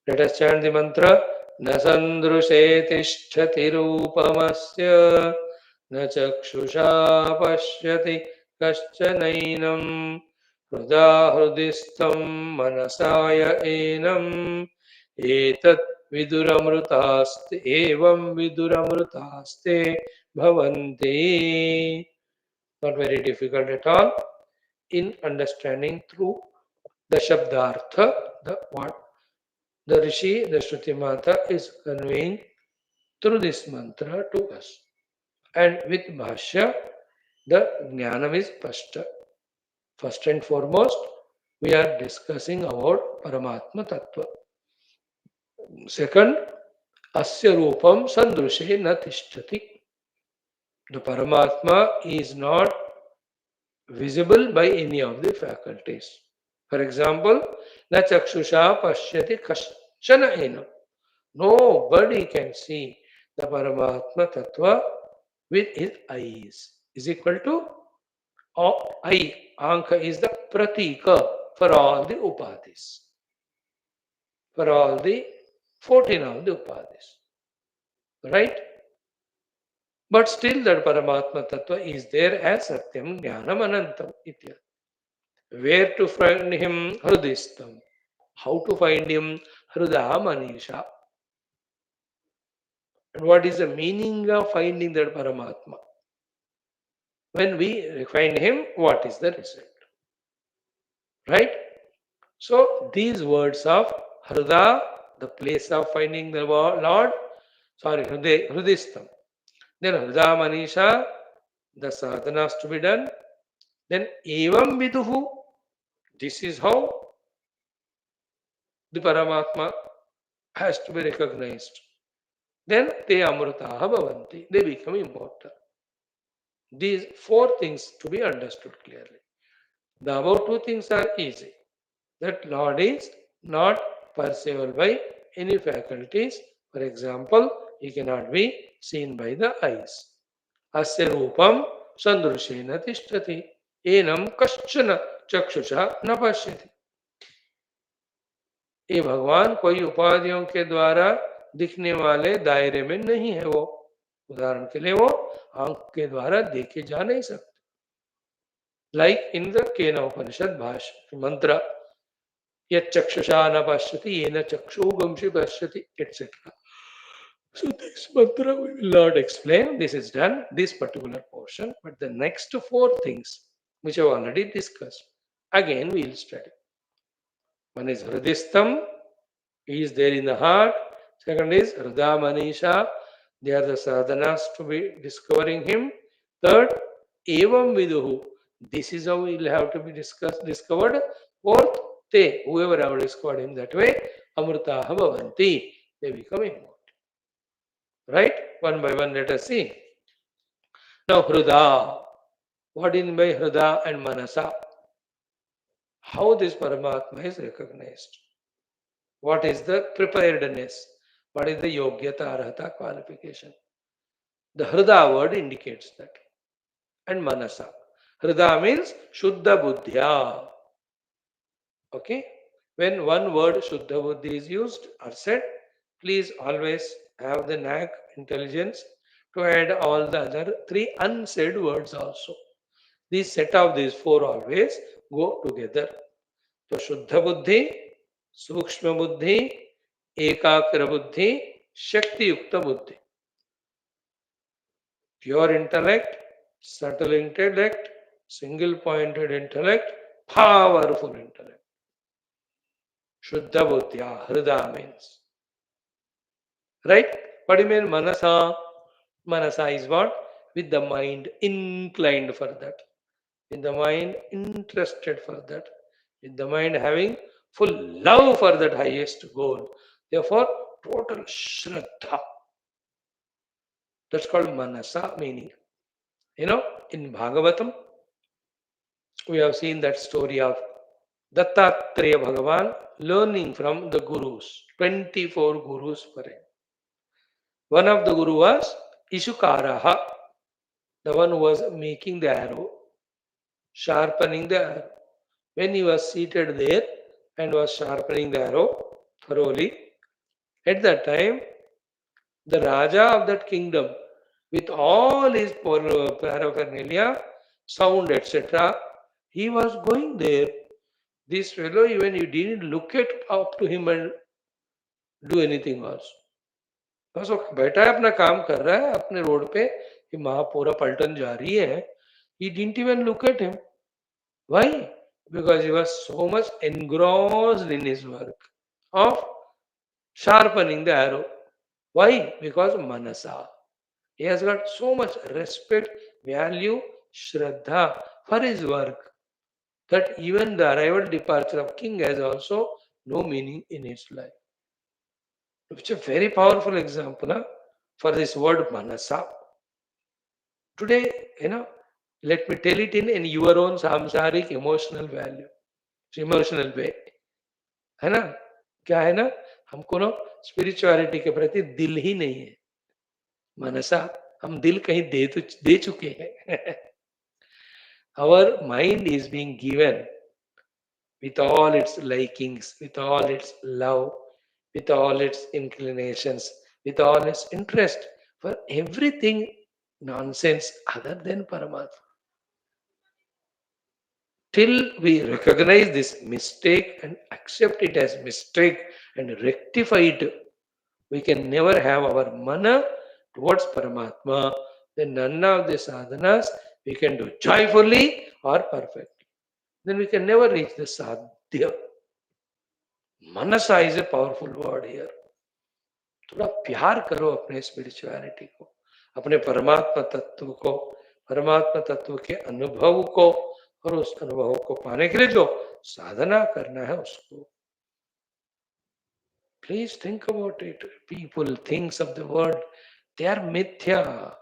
Let us chant the mantra. न सन्दृशे तिष्ठति रूपमस्य न चक्षुषा पश्यति कश्चनैनं हृदा हृदि स्थं मनसाय एनम् एतत् विदुरमृतास्ते एवं विदुरमृतास्ते भवन्ति. Not very difficult at all in understanding through the shabdartha, the what The Rishi, the Shruti Mata, is conveying through this mantra to us. And with Bhashya, the Jnanam is Pashta. First and foremost, we are discussing about Paramatma Tattva. Second, Asya Rupam Sandrushe na Tishtati. The Paramatma is not visible by any of the faculties. For example, na chakshusha pashyati kashchana enam. Nobody can see the Paramatma Tattva with his eyes. Is equal to eye. Anka is the pratika for all the upadhis. For all the 14 of the upadhis. Right? But still that Paramatma Tattva is there as Satyam Jnanam Anantam. Where to find him? Hrudistam. How to find him? Hruda Manisha. And what is the meaning of finding that Paramatma? When we find him, what is the result? Right? So these words of Hruda, the place of finding the Lord, Hrudistam. Then Hruda Manisha, the sadhanas to be done. Then Evam Viduhu, this is how the Paramatma has to be recognized. Then Te Amrutaha Bhavanti, they become immortal. These four things to be understood clearly. The above two things are easy. That Lord is not perceivable by any faculties. For example, he cannot be seen by the eyes. Asya Rupam Sandrushena Tishtati Enam Kaschana Chakshusha न पश्यति. ये भगवान कोई उपाधियों के द्वारा दिखने वाले दायरे में नहीं है. वो उदाहरण के लिए वो आंख के द्वारा देखे जा नहीं सकते. Like in the Kena Upanishad Bhashyam mantra, yat chakshusha na pashyati, yena chakshu gamshi pashyati, etc. So this mantra we will not explain. This is done, this particular portion. But the next four things, which I have already discussed, again we will study. One is Hridistam, he is there in the heart. Second is Hruda Manisha, they are the sadhanas to be discovering him. Third, Evam Viduhu, this is how he will have to be discovered. Fourth, Te, whoever have discovered him that way, Amrutaha Bhavanti, they become immortal. Right? One by one, let us see. Now, Hruda. What in by Hruda and Manasa? How this Paramatma is recognized? What is the preparedness? What is the Yogyata Arhata qualification? The Hruda word indicates that. And Manasa. Hruda means Shuddha Buddhya. Okay? When one word Shuddha Buddhi is used or said, please always have the knack, intelligence to add all the other three unsaid words also. This set of these four always go together. So Shuddha Buddhi, Sukshma Buddhi, Ekakra Buddhi, Shakti Yukta Buddhi. Pure intellect, subtle intellect, single pointed intellect, powerful intellect. Shuddha Buddhya, Hrida means. Right? What do you mean Manasa? Manasa is what? With the mind inclined for that. With the mind interested for that. With the mind having full love for that highest goal. Therefore, total Shraddha. That's called Manasa meaning. You know, in Bhagavatam, we have seen that story of Dattatreya Bhagavan learning from the gurus, 24 gurus for him. One of the guru was Ishukaraha, the one who was making the arrow, sharpening the arrow. When he was seated there and was sharpening the arrow thoroughly, at that time, the Raja of that kingdom, with all his paraphernalia, sound, etc., he was going there. This fellow, even he didn't look at up to him and do anything also. बस वो बैठा है अपना काम कर रहा है अपने रोड पे कि महापूरा पलटन जा रही है. He didn't even look at him. Why? Because he was so much engrossed in his work of sharpening the arrow. Why? Because manasa. He has got so much respect, value, shraddha for his work that even the arrival departure of king has also no meaning in his life. Which is a very powerful example for this word manasa. Today, let me tell it in your own samsaric emotional value, emotional way. है ना? क्या है ना? हमको ना spirituality के प्रति दिल ही नहीं है. मनसा हम दिल कहीं दे चुके हैं. Our mind is being given with all its likings, with all its love, with all its inclinations, with all its interest for everything nonsense other than Paramatma. Till we recognize this mistake and accept it as mistake and rectify it, we can never have our mana towards Paramatma. Then none of the sadhanas we can do joyfully or perfectly. Then we can never reach the sadhya. Manasa is a powerful word here. थोड़ा प्यार करो अपने spirituality को, अपने परमात्मा तत्व को, परमात्मा तत्व के अनुभव को, और उस अनुभव को पाने के लिए जो साधना करना है उसको. Please think about it. People, things of the world, they are mithya.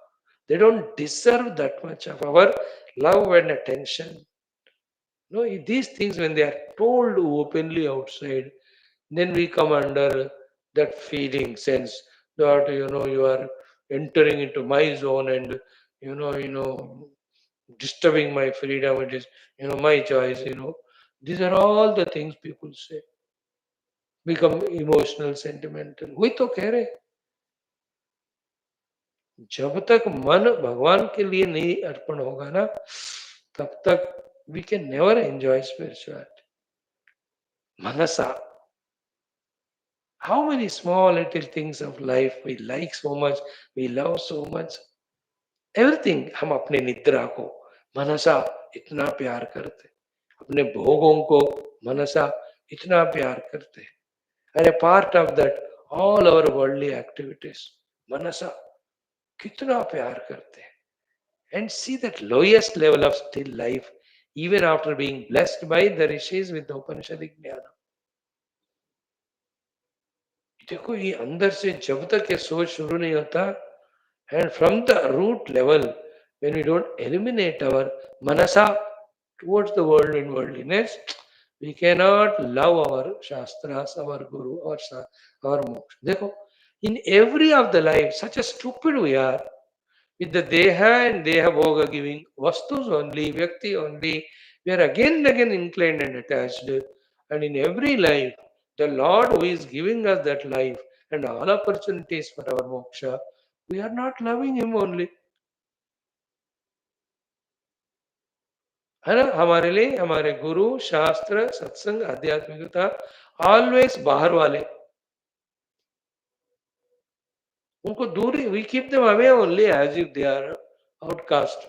They don't deserve that much of our love and attention. No, these things when they are told openly outside, then we come under that feeling sense that you are entering into my zone and disturbing my freedom. It is my choice. These are all the things people say. Become emotional, sentimental. वही तो कह रहे, जब तक मन भगवान के लिए नहीं अर्पण होगा ना, तब तक we can never enjoy spirituality. Manasa. How many small little things of life we like so much, we love so much. Everything. हम अपने निद्रा को मनसा इतना प्यार करते, अपने भोगों को मनसा इतना प्यार करते, and a part of that all our worldly activities मनसा कितना प्यार करते हैं. And see that lowest level of still life, even after being blessed by the rishis with the Upanishadic jnana. देखो ये अंदर से जब तक ये सोच शुरू नहीं होता, and from the root level, when we don't eliminate our manasa towards the world and worldliness, we cannot love our shastras, our guru, our moksha. देखो, in every of the life, such a stupid we are, with the deha and deha bhoga giving vastus only, vyakti only, we are again and again inclined and attached. And in every life, the Lord who is giving us that life and all opportunities for our moksha, we are not loving Him only. है ना? हमारे लिए हमारे गुरु, शास्त्र, सत्संग, आध्यात्मिकता always बाहर वाले, उनको दूर, we keep them away only as if they are outcast.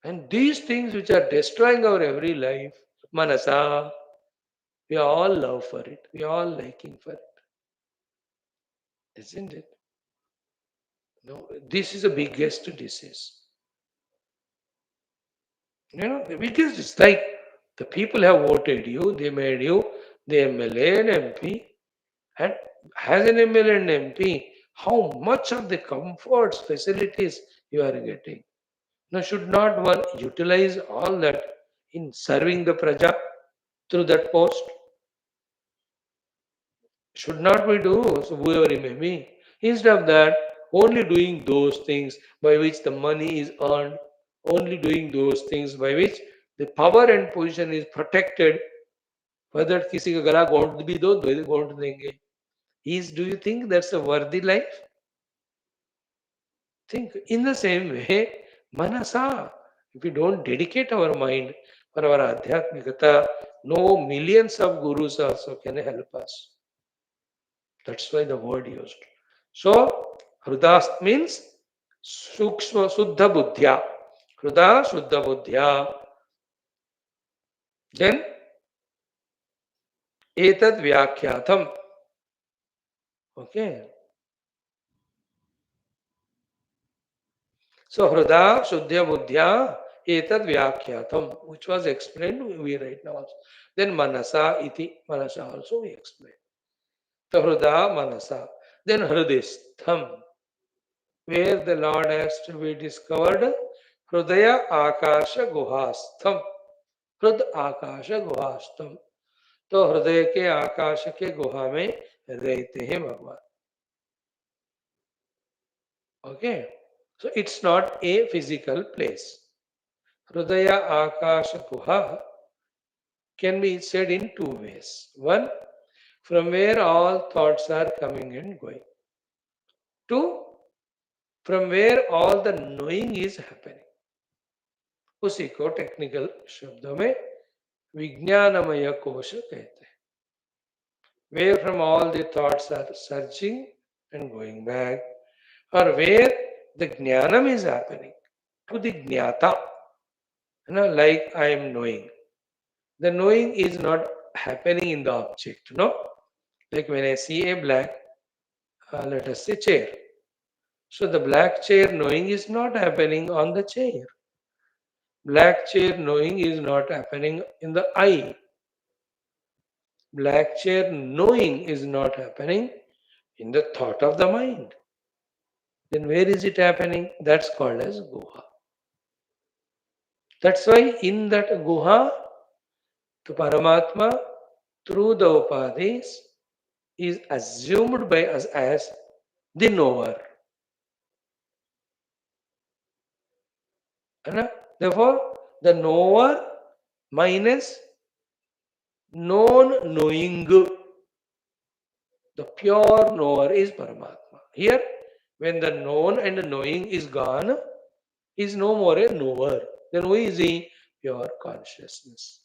And these things which are destroying our every life, manasa, we all love for it. We all liking for it. Isn't it? No, this is the biggest disease. The biggest is like the people have voted you, they made you the MLA and MP. And as an MLA and MP, how much of the comforts, facilities you are getting? Now, should not one utilize all that in serving the praja through that post? Should not we do, so whoever he may be? Instead of that, only doing those things by which the money is earned, only doing those things by which the power and position is protected. Whether किसी का गला घोंट भी दो घोंट देंगे. Do you think that's a worthy life? Think in the same way, manasa. If we don't dedicate our mind for our adhyatmikata, no millions of gurus also can help us. That's why the word used. So, hrudas means sukshma suddha buddhya. Hruda suddha buddhya. Then, etad vyakhyatam. Okay. So Hrida Shuddhya Buddhya Etad Vyakyatam, which was explained we right now also. Then Manasa iti, Manasa also we explain. So Hrida Manasa. Then Hridistham, where the Lord has to be discovered. Hridaya Akasha Guhastham. हृद आकाश गुहास्तम, तो हृदय के आकाश के गुहा में रहते हैं भगवान. Okay, so it's not a physical place. हृदय आकाश गुहा can be said in two ways. One, from where all thoughts are coming and going. Two, from where all the knowing is happening. उसी को टेक्निकल शब्दों में विज्ञानमय कोश कहते हैं. Where from all the thoughts are surging and going back, or where the jnanam is happening to the jnata. Like I am knowing. The knowing is not happening in the object, no? Like when I see a black, let us say, chair. So the black chair knowing is not happening on the chair. Black chair knowing is not happening in the eye. Black chair knowing is not happening in the thought of the mind. Then where is it happening? That's called as guha. That's why in that guha, the Paramatma, through the upadhis, is assumed by us as the knower. Therefore, the knower minus known knowing, the pure knower is Paramatma. Here, when the known and knowing is gone, is no more a knower. Then who is he? Pure consciousness.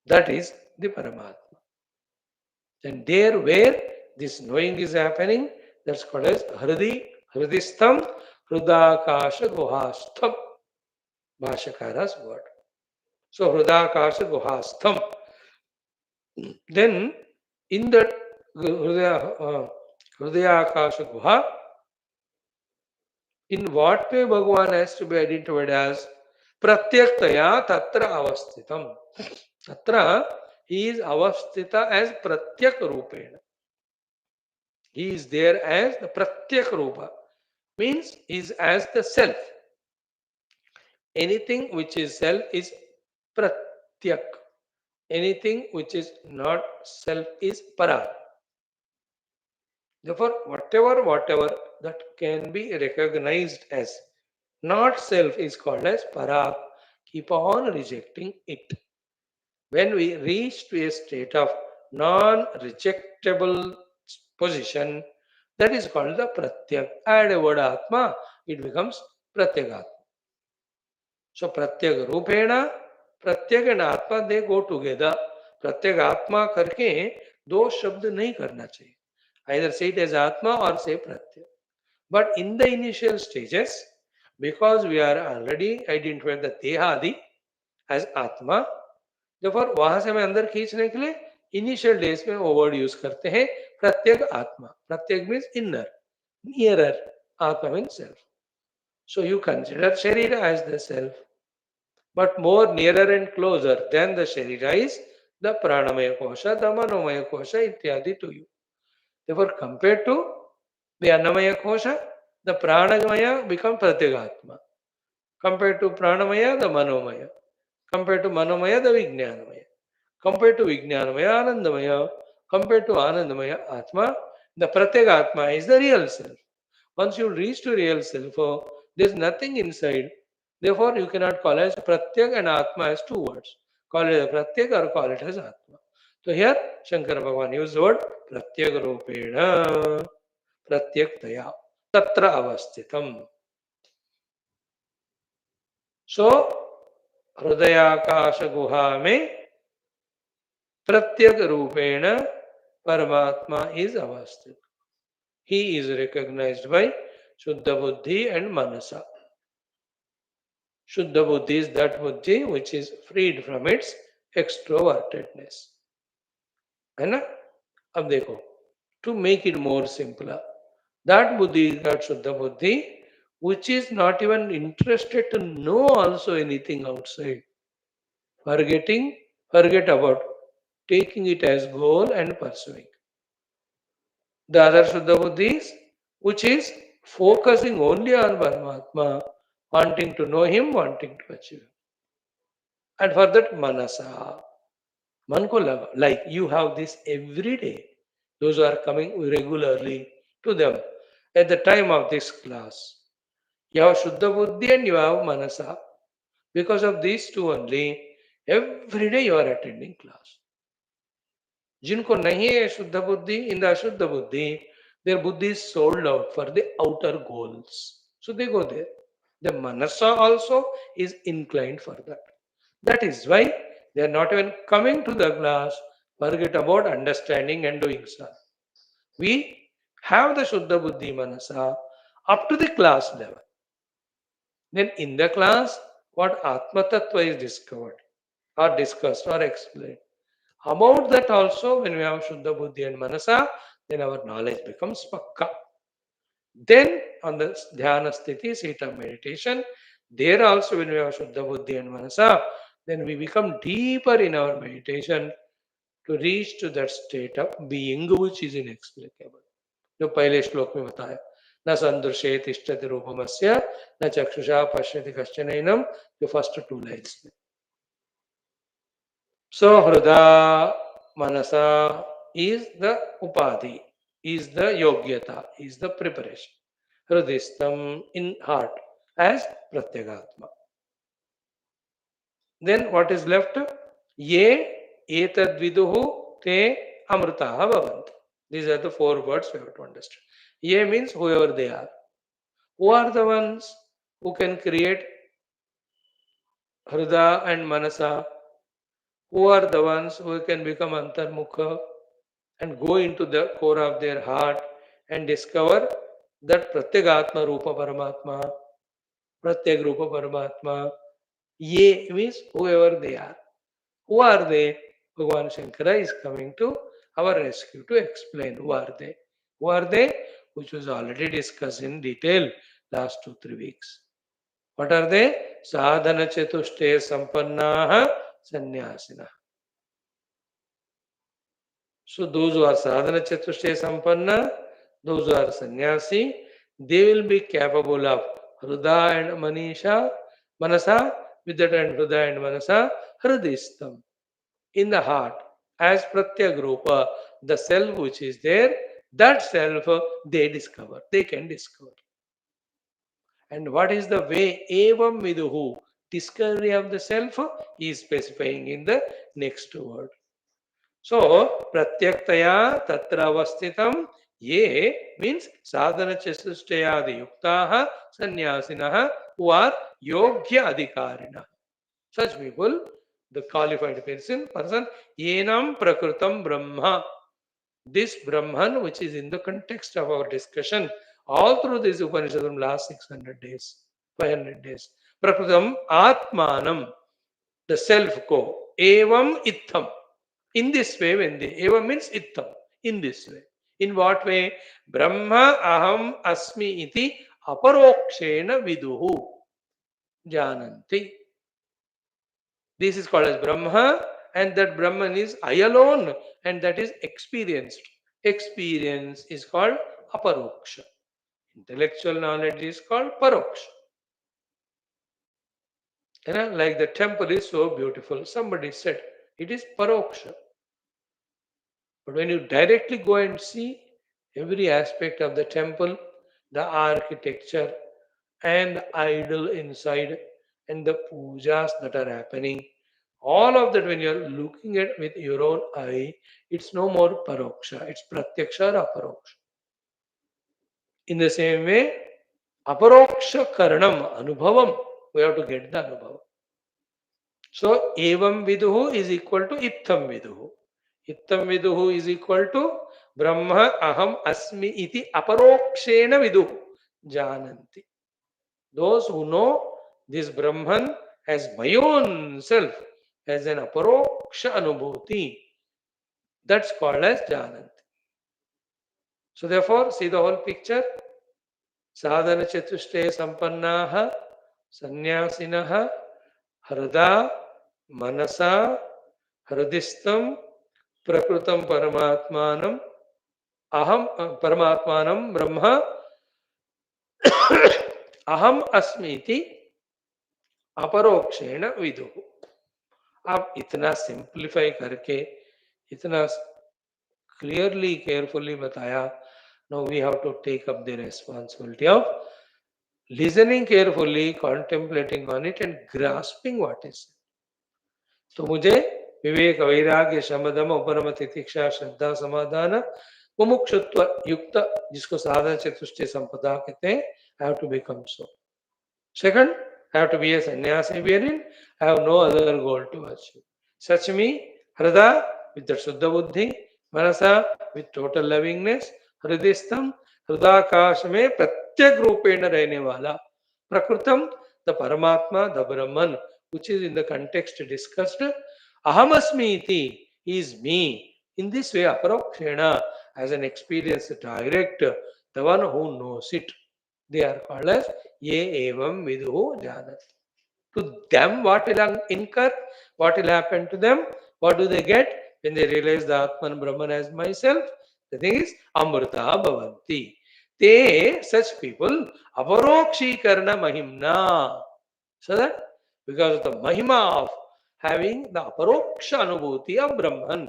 That is the Paramatma. Then there where this knowing is happening, that's called as Hridistham, Hrudakasha Guhastham. Bhashyakara's word. So Hrudakasha Guhastham. Then in that Hrudayakasha Guha, in what way Bhagavan has to be identified as? Pratyaktaya Tatra Avasthitam. Tatra, he is Avasthita as Pratyak Rupena. He is there as the Pratyak Rupa. Means he is as the self. Anything which is self is Pratyak. Anything which is not self is Para. Therefore, whatever that can be recognized as not self is called as Para. Keep on rejecting it. When we reach to a state of non-rejectable position, that is called the Pratyak. Add a word Atma, it becomes Pratyagatma. So Pratyak Rupena, Pratyak and Atma, they go together. Pratyak Atma करके दो शब्द नहीं करना चाहिए. Either say it as Atma or say Pratyak. But in the initial stages, because we are already identified the Dehadi as Atma, therefore वहां से हमें अंदर खींचने के लिए initial days में वो word use करते हैं प्रत्येक आत्मा. प्रत्येक means inner, nearer. Atma means self. So you consider Sharira as the self. But more nearer and closer than the Sharira is the Pranamaya Kosha, the Manomaya Kosha, ityadi to you. Therefore, compared to the Annamaya Kosha, the Pranamaya becomes Pratyagatma. Compared to Pranamaya, the Manomaya. Compared to Manomaya, the Vijnanamaya. Compared to Vijnanamaya, Anandamaya. Compared to Anandamaya, Atma, the Pratyagatma is the real self. Once you reach to real self, there is nothing inside. Therefore, you cannot call it as Pratyak and Atma as two words. Call it as Pratyak or call it as Atma. So here, Shankara Bhagavan used the word Pratyak Rupena, Pratyaktaya, Tatra Avasthitam. So, Hridayakasha Guha mein Pratyak Rupena Paramatma is Avasthit. He is recognized by Shuddha Buddhi and Manasa. Shuddha Buddhi is that Buddhi which is freed from its extrovertedness. है ना? अब देखो to make it more simpler. That buddhi is that Shuddha buddhi, which is not even interested to know also anything outside. Forget about taking it as goal and pursuing. The other Shuddha buddhi is, which is focusing only on Paramatma, wanting to know him, wanting to achieve him. And for that, manasa. Man ko laga. Like you have this every day. Those who are coming regularly to them at the time of this class. You have Shuddha Buddhi and you have Manasa. Because of these two only, every day you are attending class. जिनको नहीं है शुद्ध बुद्धि in the अशुद्ध बुद्धि, their buddhi is sold out for the outer goals. So they go there. The manasa also is inclined for that. That is why they are not even coming to the class, forget about understanding and doing so. We have the Shuddha Buddhi Manasa up to the class level. Then in the class, what Atma Tattva is discovered or discussed or explained. About that also, when we have Shuddha Buddhi and Manasa, then our knowledge becomes Pakka. Then on the Dhyana Sthiti, seat of meditation, there also when we have Shuddha Buddhi and Manasa, then we become deeper in our meditation to reach to that state of being which is inexplicable. जो पहले श्लोक में बताया न संदृशे तिष्ठति रूपमस्य न चक्षुषा पश्यति कश्चनैनम जो फर्स्ट टू लाइन्स में so hruda manasa is the upadhi, is the yogyata, is the preparation. Hrudistam in heart as pratyagatma. Then what is left? Ye etad viduhu te amritaha bhavanti. These are the four words we have to understand. Ye means whoever they are. Who are the ones who can create hruda and manasa? Who are the ones who can become antarmukha and go into the core of their heart and discover that pratyagatma rupa paramatma, pratyag rupa paramatma. Ye means whoever they are. Who are they? Bhagavan Shankara is coming to our rescue to explain who are they. Who are they? Which was already discussed in detail last 2-3 weeks. What are they? Sadhana Chetushte Sampannaha Sannyasina. So those who are sadhana chatushtaya sampanna, those who are sannyasi, they will be capable of hruda and manasa, with that and hruda and manasa, hridistam, in the heart, as pratyagrupa, the self which is there, that self they can discover. And what is the way? Evam viduhu, discovery of the self, he is specifying in the next word. So, pratyaktaya tatra avasthitam ye means sadhana chastustayadi yuktaha sannyasinaha who are yogya adhikarina. Such people, the qualified person, yenam prakrutam brahma. This Brahman, which is in the context of our discussion, all through this Upanishad from last 600 days, 500 days. Prakrutam atmanam, the self ko, evam itham. In this way, when the eva means ittam, in this way. In what way? Brahma aham asmi iti aparokshena viduhu jananti. This is called as Brahma, and that Brahman is I alone, and that is experienced. Experience is called aparoksha. Intellectual knowledge is called paroksha. You know, like the temple is so beautiful. Somebody said it is paroksha. But when you directly go and see every aspect of the temple, the architecture and the idol inside and the pujas that are happening, all of that when you're looking at with your own eye, it's no more paroksha, it's pratyaksha or aparoksha. In the same way, aparoksha karanam, anubhavam, we have to get the anubhavam. So, evam viduhu is equal to ittham viduhu. Ittam viduhu is equal to Brahma aham asmi iti aparokshena viduhu jananti. Those who know this Brahman as my own self, as an aparoksha anubhuti, that's called as jananti. So therefore, see the whole picture. Sadhana chatushtaya sampannaha sannyasinaha hrada manasa hridistam prakrutam paramatmanam aham paramatmanam brahma aham asmiti अपरोक्षेण विदु. आप इतना simplify करके इतना clearly carefully बताया. Now we have to take up the responsibility of listening carefully, contemplating on it and grasping what is. तो मुझे विवेक वैराग्य शम दम उपरम तितिक्षा श्रद्धा समाधान मुमुक्षुत्व युक्त, जिसको साधन चतुष्टय संपदा कहते हैं, I have to become so. Second, I have to be a sannyasi wherein I have no other goal to achieve. Such me, Hrada with the Shuddha Buddhi, Manasa with total lovingness, Hridistam, Hridakash में प्रत्येक रूपेण रहने वाला, Prakrutam, the Paramatma, the Brahman, which is in the context discussed, Ahamasmi iti, is me. In this way, Aparokshena, as an experienced direct, the one who knows it. They are called as ye evam vidhu janati. To them, what will incur? What will happen to them? What do they get when they realize the Atman Brahman as myself? The thing is, Amrita Bhavanti. They, such people, Aparokshikarna Mahimna. So that because of the Mahima of having the Aparoksha Anubhuti of Brahman,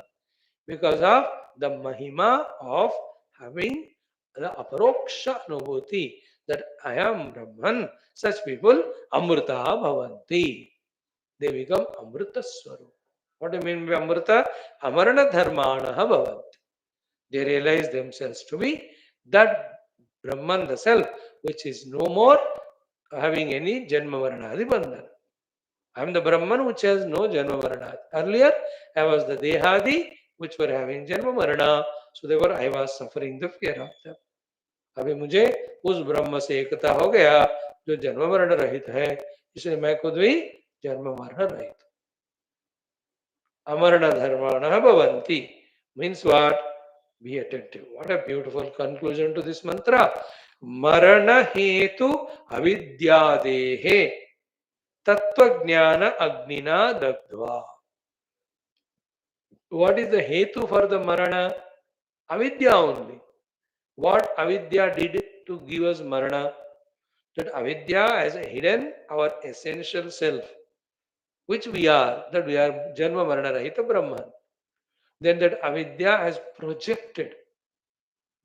because of the Mahima of having the Aparoksha Anubhuti, that I am Brahman, such people Amrita Bhavanti. They become Amrita Swarup. What do you mean by Amrita? Amarana Dharmana Bhavanti. They realize themselves to be that Brahman, the self, which is no more having any Janma Varanadi Bandhana. I am the Brahman which has no Janma Varana. Earlier, I was the Dehadi which were having Janma Varana. So therefore, I was suffering the fear of them. अभी मुझे उस ब्रह्म से एकता हो गया जो जन्म मरण रहित है, इसलिए मैं खुद भी जन्म मरण रहित. अमरण धर्माणः भवन्ति means what? Be attentive. What a beautiful conclusion to this mantra. Marana hetu avidyadehe tatvajnana agnina dagdva. What is the hetu for the marana? Avidya only. What avidya did to give us marana? That avidya has hidden our essential self, which we are, that we are Janma Marana Rahita Brahman. Then that avidya has projected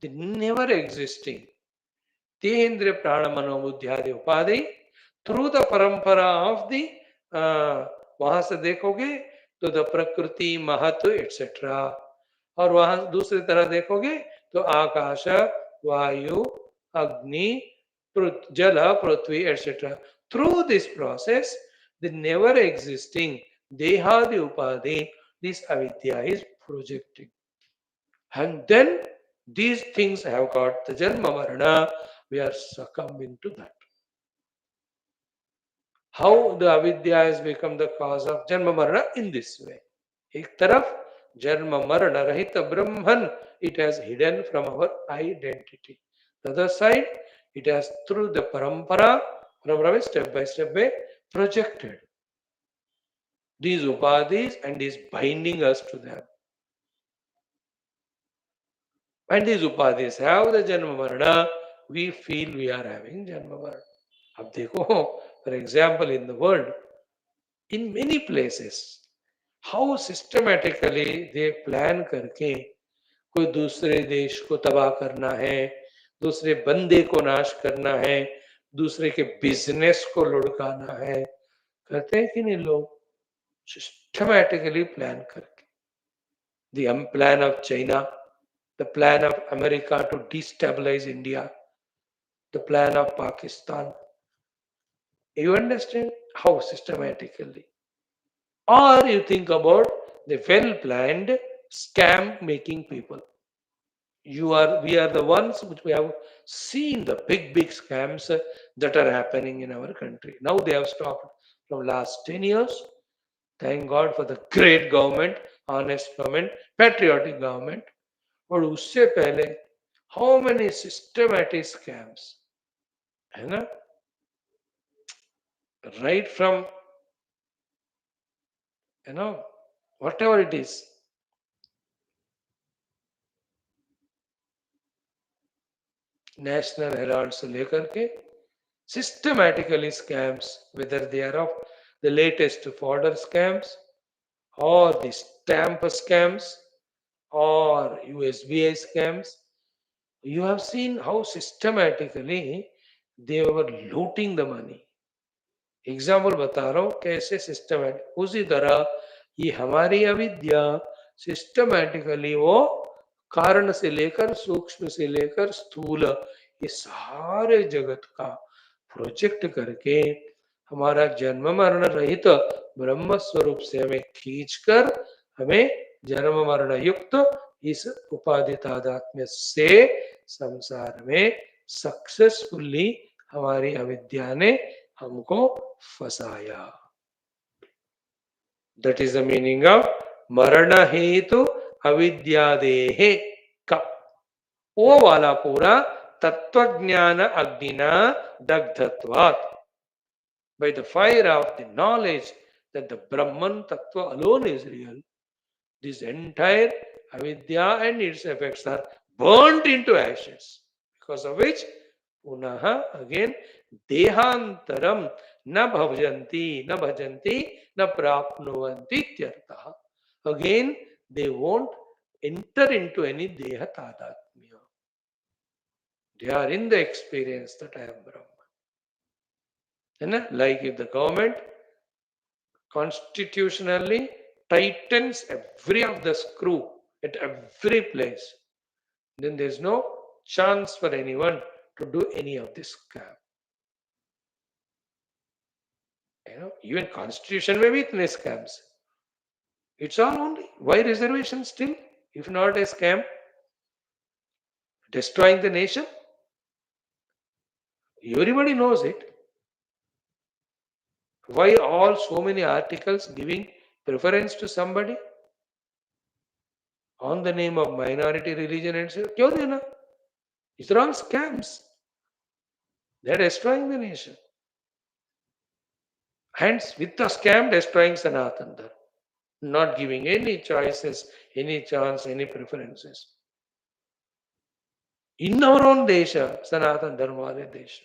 the never existing Tendriya Prana Mano Buddhyadi Upadhi through the parampara of the वहां से देखोगे तो the प्रकृति महत्व etcetera, और वहां दूसरी तरह देखोगे तो आकाश वायु अग्नि जल पृथ्वी etcetera. Through this process, the never existing dehadi upadhi, this avidya is projecting, and then these things have got the janma varna. We are succumbing to that. How the avidya has become the cause of janma marana? In this way. एक तरफ janma marana rahita brahman, it has hidden from our identity. The other side, it has through the parampara, step by step projected these upadhis and is binding us to them. And these upadhis have the janma marana, we feel we are having janma marana. अब देखो, for example, in the world, in many places, how systematically they plan करके कोई दूसरे देश को तबाह करना है, दूसरे बंदे को नाश करना है, दूसरे के बिजनेस को लुढ़काना है, करते हैं कि नहीं लोग? सिस्टमैटिकली प्लान करके. The plan of China, the plan of America to destabilize India, the plan of Pakistan. You understand how systematically? Or you think about the well-planned scam making people. We are the ones which we have seen the big scams that are happening in our country. Now they have stopped from last 10 years. Thank God for the great government, honest government, patriotic government. But usse pehle, How many systematic scams? You know, right from, whatever it is. National Herald से लेकर के systematically scams, whether they are of the latest fodder scams or the stamp scams or USBI scams. You have seen how systematically they were looting the money. Example बता रहा हूं कैसे systematic, उसी तरह ये हमारी अविद्या सिस्टमैटिकली वो कारण से लेकर सूक्ष्म से लेकर स्थूल ये सारे जगत का प्रोजेक्ट करके हमारा जन्म मरण रहित ब्रह्म स्वरूप से हमें खींचकर हमें जन्म मरण युक्त इस उपाधि तादात्म्य से संसार में सक्सेसफुली हमारी अविद्या ने हमको फसाया. That is the meaning of मरण हेतु अविद्यादेहे का वो वाला पूरा तत्वज्ञान अग्निना दग्धत्वात्. By the fire of the knowledge that the Brahman Tattva alone is real, this entire avidya and its effects are burnt into ashes, because of which punaha again dehantaram na bhajanti na prapnuvanti ityartha. Again they won't enter into any deha tadatmya. They are in the experience that I am Brahman. Like if the government constitutionally tightens every of the screw at every place, then there is no chance for anyone to do any of this scam. Even constitution may witness scams. It's all only. Why reservation still? If not a scam? Destroying the nation? Everybody knows it. Why all so many articles giving preference to somebody on the name of minority religion and so? Kyun dena? These are all scams. They are destroying the nation. Hence, with the scam, destroying Sanatana Dharma, not giving any choices, any chance, any preferences. In our own desha, Sanatana Dharma desha.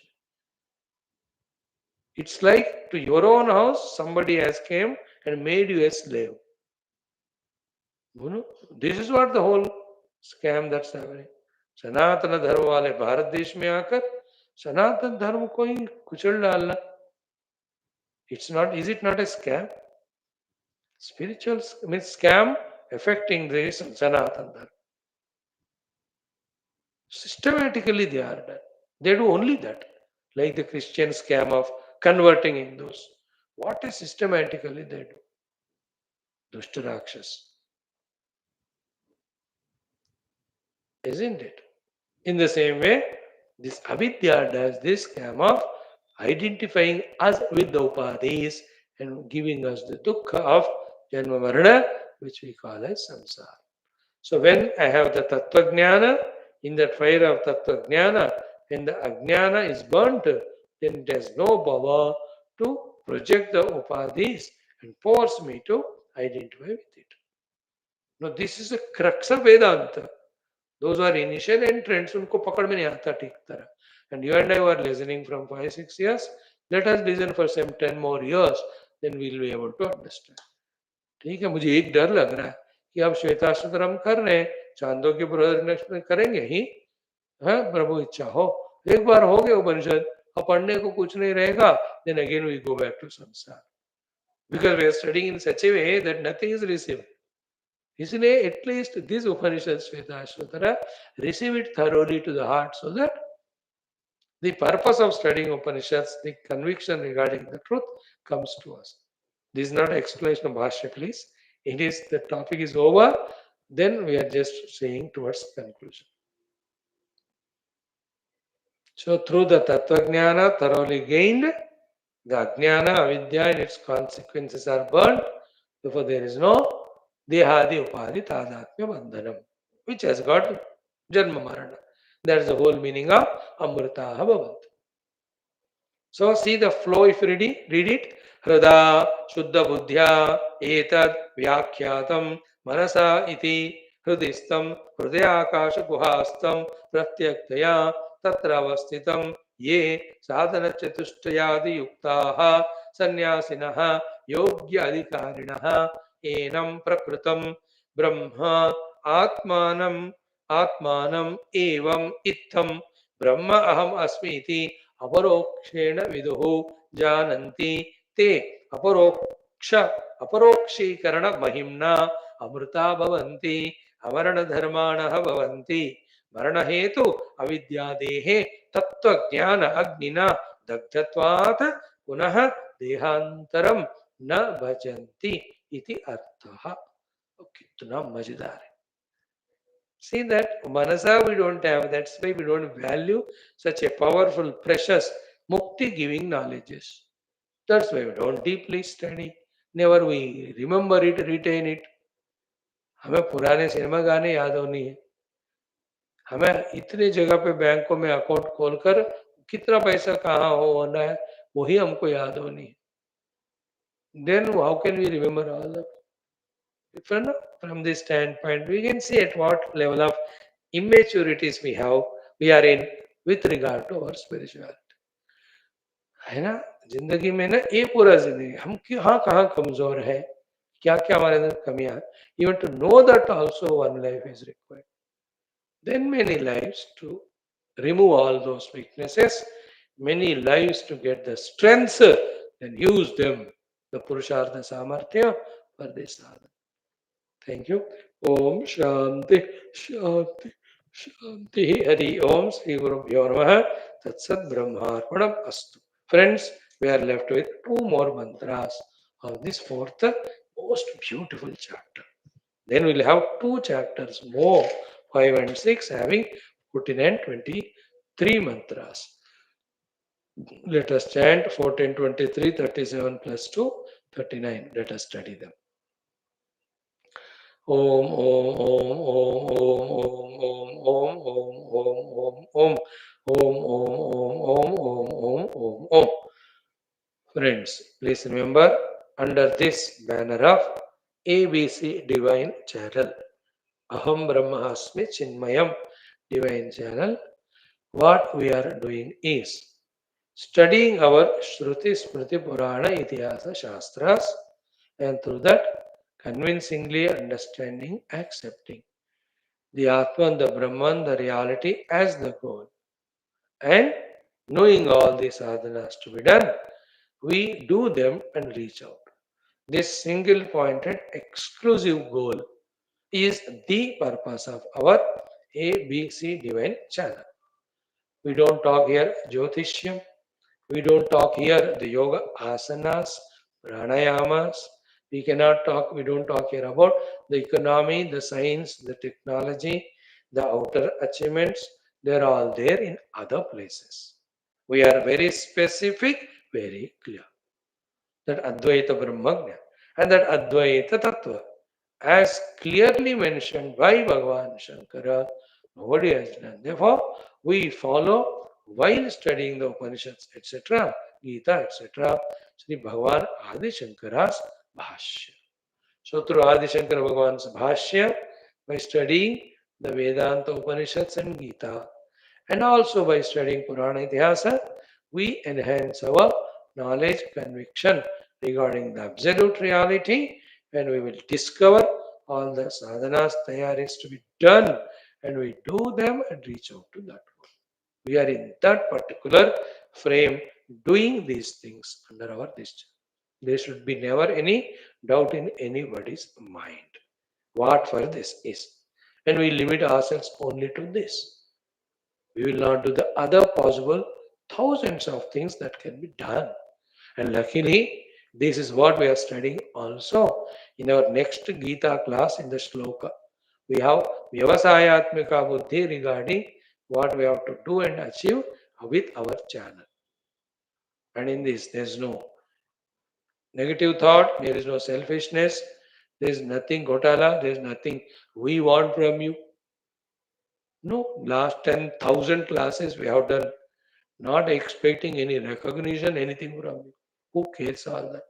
It's like to your own house, somebody has came and made you a slave. This is what the whole scam that's happening. सनातन धर्म वाले भारत देश में आकर सनातन धर्म को ही कुचल डालना. It's not. Is it not a scam? Spiritual means scam affecting this Sanatana Dharma. Systematically they are done. They do only that. Like the Christian scam of converting Hindus. What is systematically they do? Dushta Rakshas. Isn't it? In the same way, this avidya does this scam of identifying us with the upadhis and giving us the dukkha of janma marana, which we call as samsara. So when I have the tattva jnana, in that fire of tattva jnana, when the ajnana is burnt, then there is no power to project the upadhis and force me to identify with it. Now this is the crux of Vedanta. Those are initial entrants, उनको पकड़ में नहीं आता ठीक तरह. And you and I were listening from 5-6 years. Let us listen for some 10 more years, then we will be able to understand. ठीक है, मुझे एक डर लग रहा है कि अब श्वेताश्वतरम कर रहे हैं, चांदों के प्रदर्शन करेंगे ही, हाँ प्रभु इच्छा हो. एक बार हो गया उपनिषद, अब पढ़ने को कुछ नहीं रहेगा, then again we go back to samsara. Because we are studying in such a way that nothing is received. इसलिए at least this Upanishad Shwethashwathara receive it thoroughly to the heart, so that the purpose of studying Upanishads, the conviction regarding the truth, comes to us. This is not an explanation of Bhashyam, please. It is, the topic is over, then we are just saying towards conclusion. So through the Tattva Jnana thoroughly gained, the Ajnana, Avidya and its consequences are burnt. Therefore there is no Dehadi Upadhi Tadatmya Bandhanam, which has got Janma Marana. That's the whole meaning of Amritaha Bhavantu. So see the flow if you read it. Hrada Shuddha Buddhya Etad Vyakhyatam Manasa iti Hrudistam Hrudayakasha Guhastam Pratyaktaya Tatra Avastitam Ye Sadhana Chatushtayadi Yuktaha Sanyasinaha Yogya Adhikarinaha Enam Prakrutam Brahma Atmanam Atmanam Evam Ittham Brahma Aham Asmi iti अपरोक्षेण विदुः जानन्ति ते अपरोक्ष अपरोक्षीकरण महिम्ना अमृता भवन्ति अमरण धर्माणः भवन्ति मरण हेतु अविद्यादेहे तत्त्वज्ञान अग्निना दग्धत्वात् पुनः देहान्तरं न भजन्ति इति अर्थः. कितना मजेदार है. See that manasa we don't have, that's why we don't value such a powerful, precious, mukti giving knowledges. That's why we don't deeply study. Never we remember it, retain it. हमें पुराने सिनेमा गाने याद होनी है. हमें इतने जगह पे बैंकों में अकाउंट खोलकर कितना पैसा कहाँ हो होना है वही हमको याद होनी है. Then how can we remember all that? From this standpoint, we can see at what level of immaturities we are in with regard to our spirituality. है ना. जिंदगी में ना ये पूरा जिंदगी हम कहाँ कमजोर है, क्या क्या हमारे अंदर कमियां. Even to know that also one life is required. Then many lives to remove all those weaknesses, many lives to get the strength and use them, the Purushartha Samarthya for this sadhana. Thank you. Om Shanti Shanti Shanti. Hari Om Sri GURUBHYO Namaha. Tat Sat Brahmarpanam Astu. Friends, we are left with two more mantras of this fourth most beautiful chapter. Then we'll have two chapters more, 5 and 6, having 14 and 23 mantras. Let us chant 14, 23, 37 plus 2, 39. Let us study them. Om Om Om Om Om Om Om Om Om Om Om Om Om Om Om Om Om. Friends, please remember, under this banner of ABC Divine Channel, Aham Brahmasmi Chinmayam Divine Channel, what we are doing is studying our Shruti Smriti Purana Itihasa Shastras, and through that convincingly understanding, accepting the Atman, the Brahman, the reality as the goal. And knowing all these sadhanas to be done, we do them and reach out. This single pointed exclusive goal is the purpose of our ABC Divine Channel. We don't talk here Jyotishyam. We don't talk here the yoga asanas, pranayamas. We don't talk here about the economy, the science, the technology, the outer achievements. They're all there in other places. We are very specific, very clear. That Advaita Brahmagna and that Advaita Tattva, as clearly mentioned by Bhagavan Shankara, nobody has done. Therefore, we follow while studying the Upanishads, etc., Gita, etc., Sri Bhagavan Adi Shankara's Bhashya. So, through Adi Shankara Bhagavan's Bhashya, by studying the Vedanta Upanishads and Gita, and also by studying Purana Itihasa, we enhance our knowledge, conviction regarding the absolute reality, and we will discover all the sadhanas tayaris to be done, and we do them and reach out to that goal. We are in that particular frame doing these things under our discharge. There should be never any doubt in anybody's mind what for this is. And we limit ourselves only to this. We will not do the other possible thousands of things that can be done. And luckily, this is what we are studying also in our next Gita class in the shloka. We have Vyavasayatmika Buddhi regarding what we have to do and achieve with our channel. And in this, there is no negative thought, there is no selfishness, there is nothing gotala, there is nothing we want from you. No, last 10,000 classes we have done, not expecting any recognition, anything from you. Who cares all that?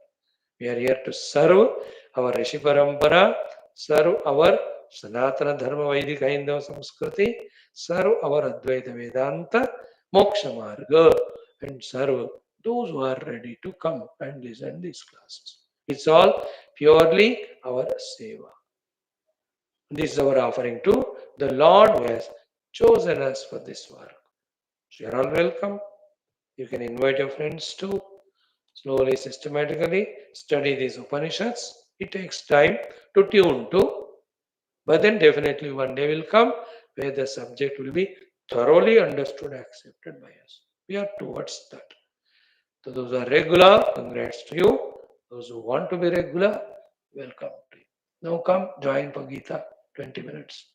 We are here to serve our Rishi Parampara, serve our Sanatana Dharma Vedic Haindava Samskriti, serve our Advaita Vedanta, Moksha Marga, and serve those who are ready to come and listen these classes. It's all purely our seva. This is our offering to the Lord who has chosen us for this work. So you're all welcome. You can invite your friends too. Slowly, systematically study these Upanishads. It takes time to tune to, but then definitely one day will come where the subject will be thoroughly understood, accepted by us. We are towards that. So those who are regular, congrats to you. Those who want to be regular, welcome to you. Now come join for Gita, 20 minutes.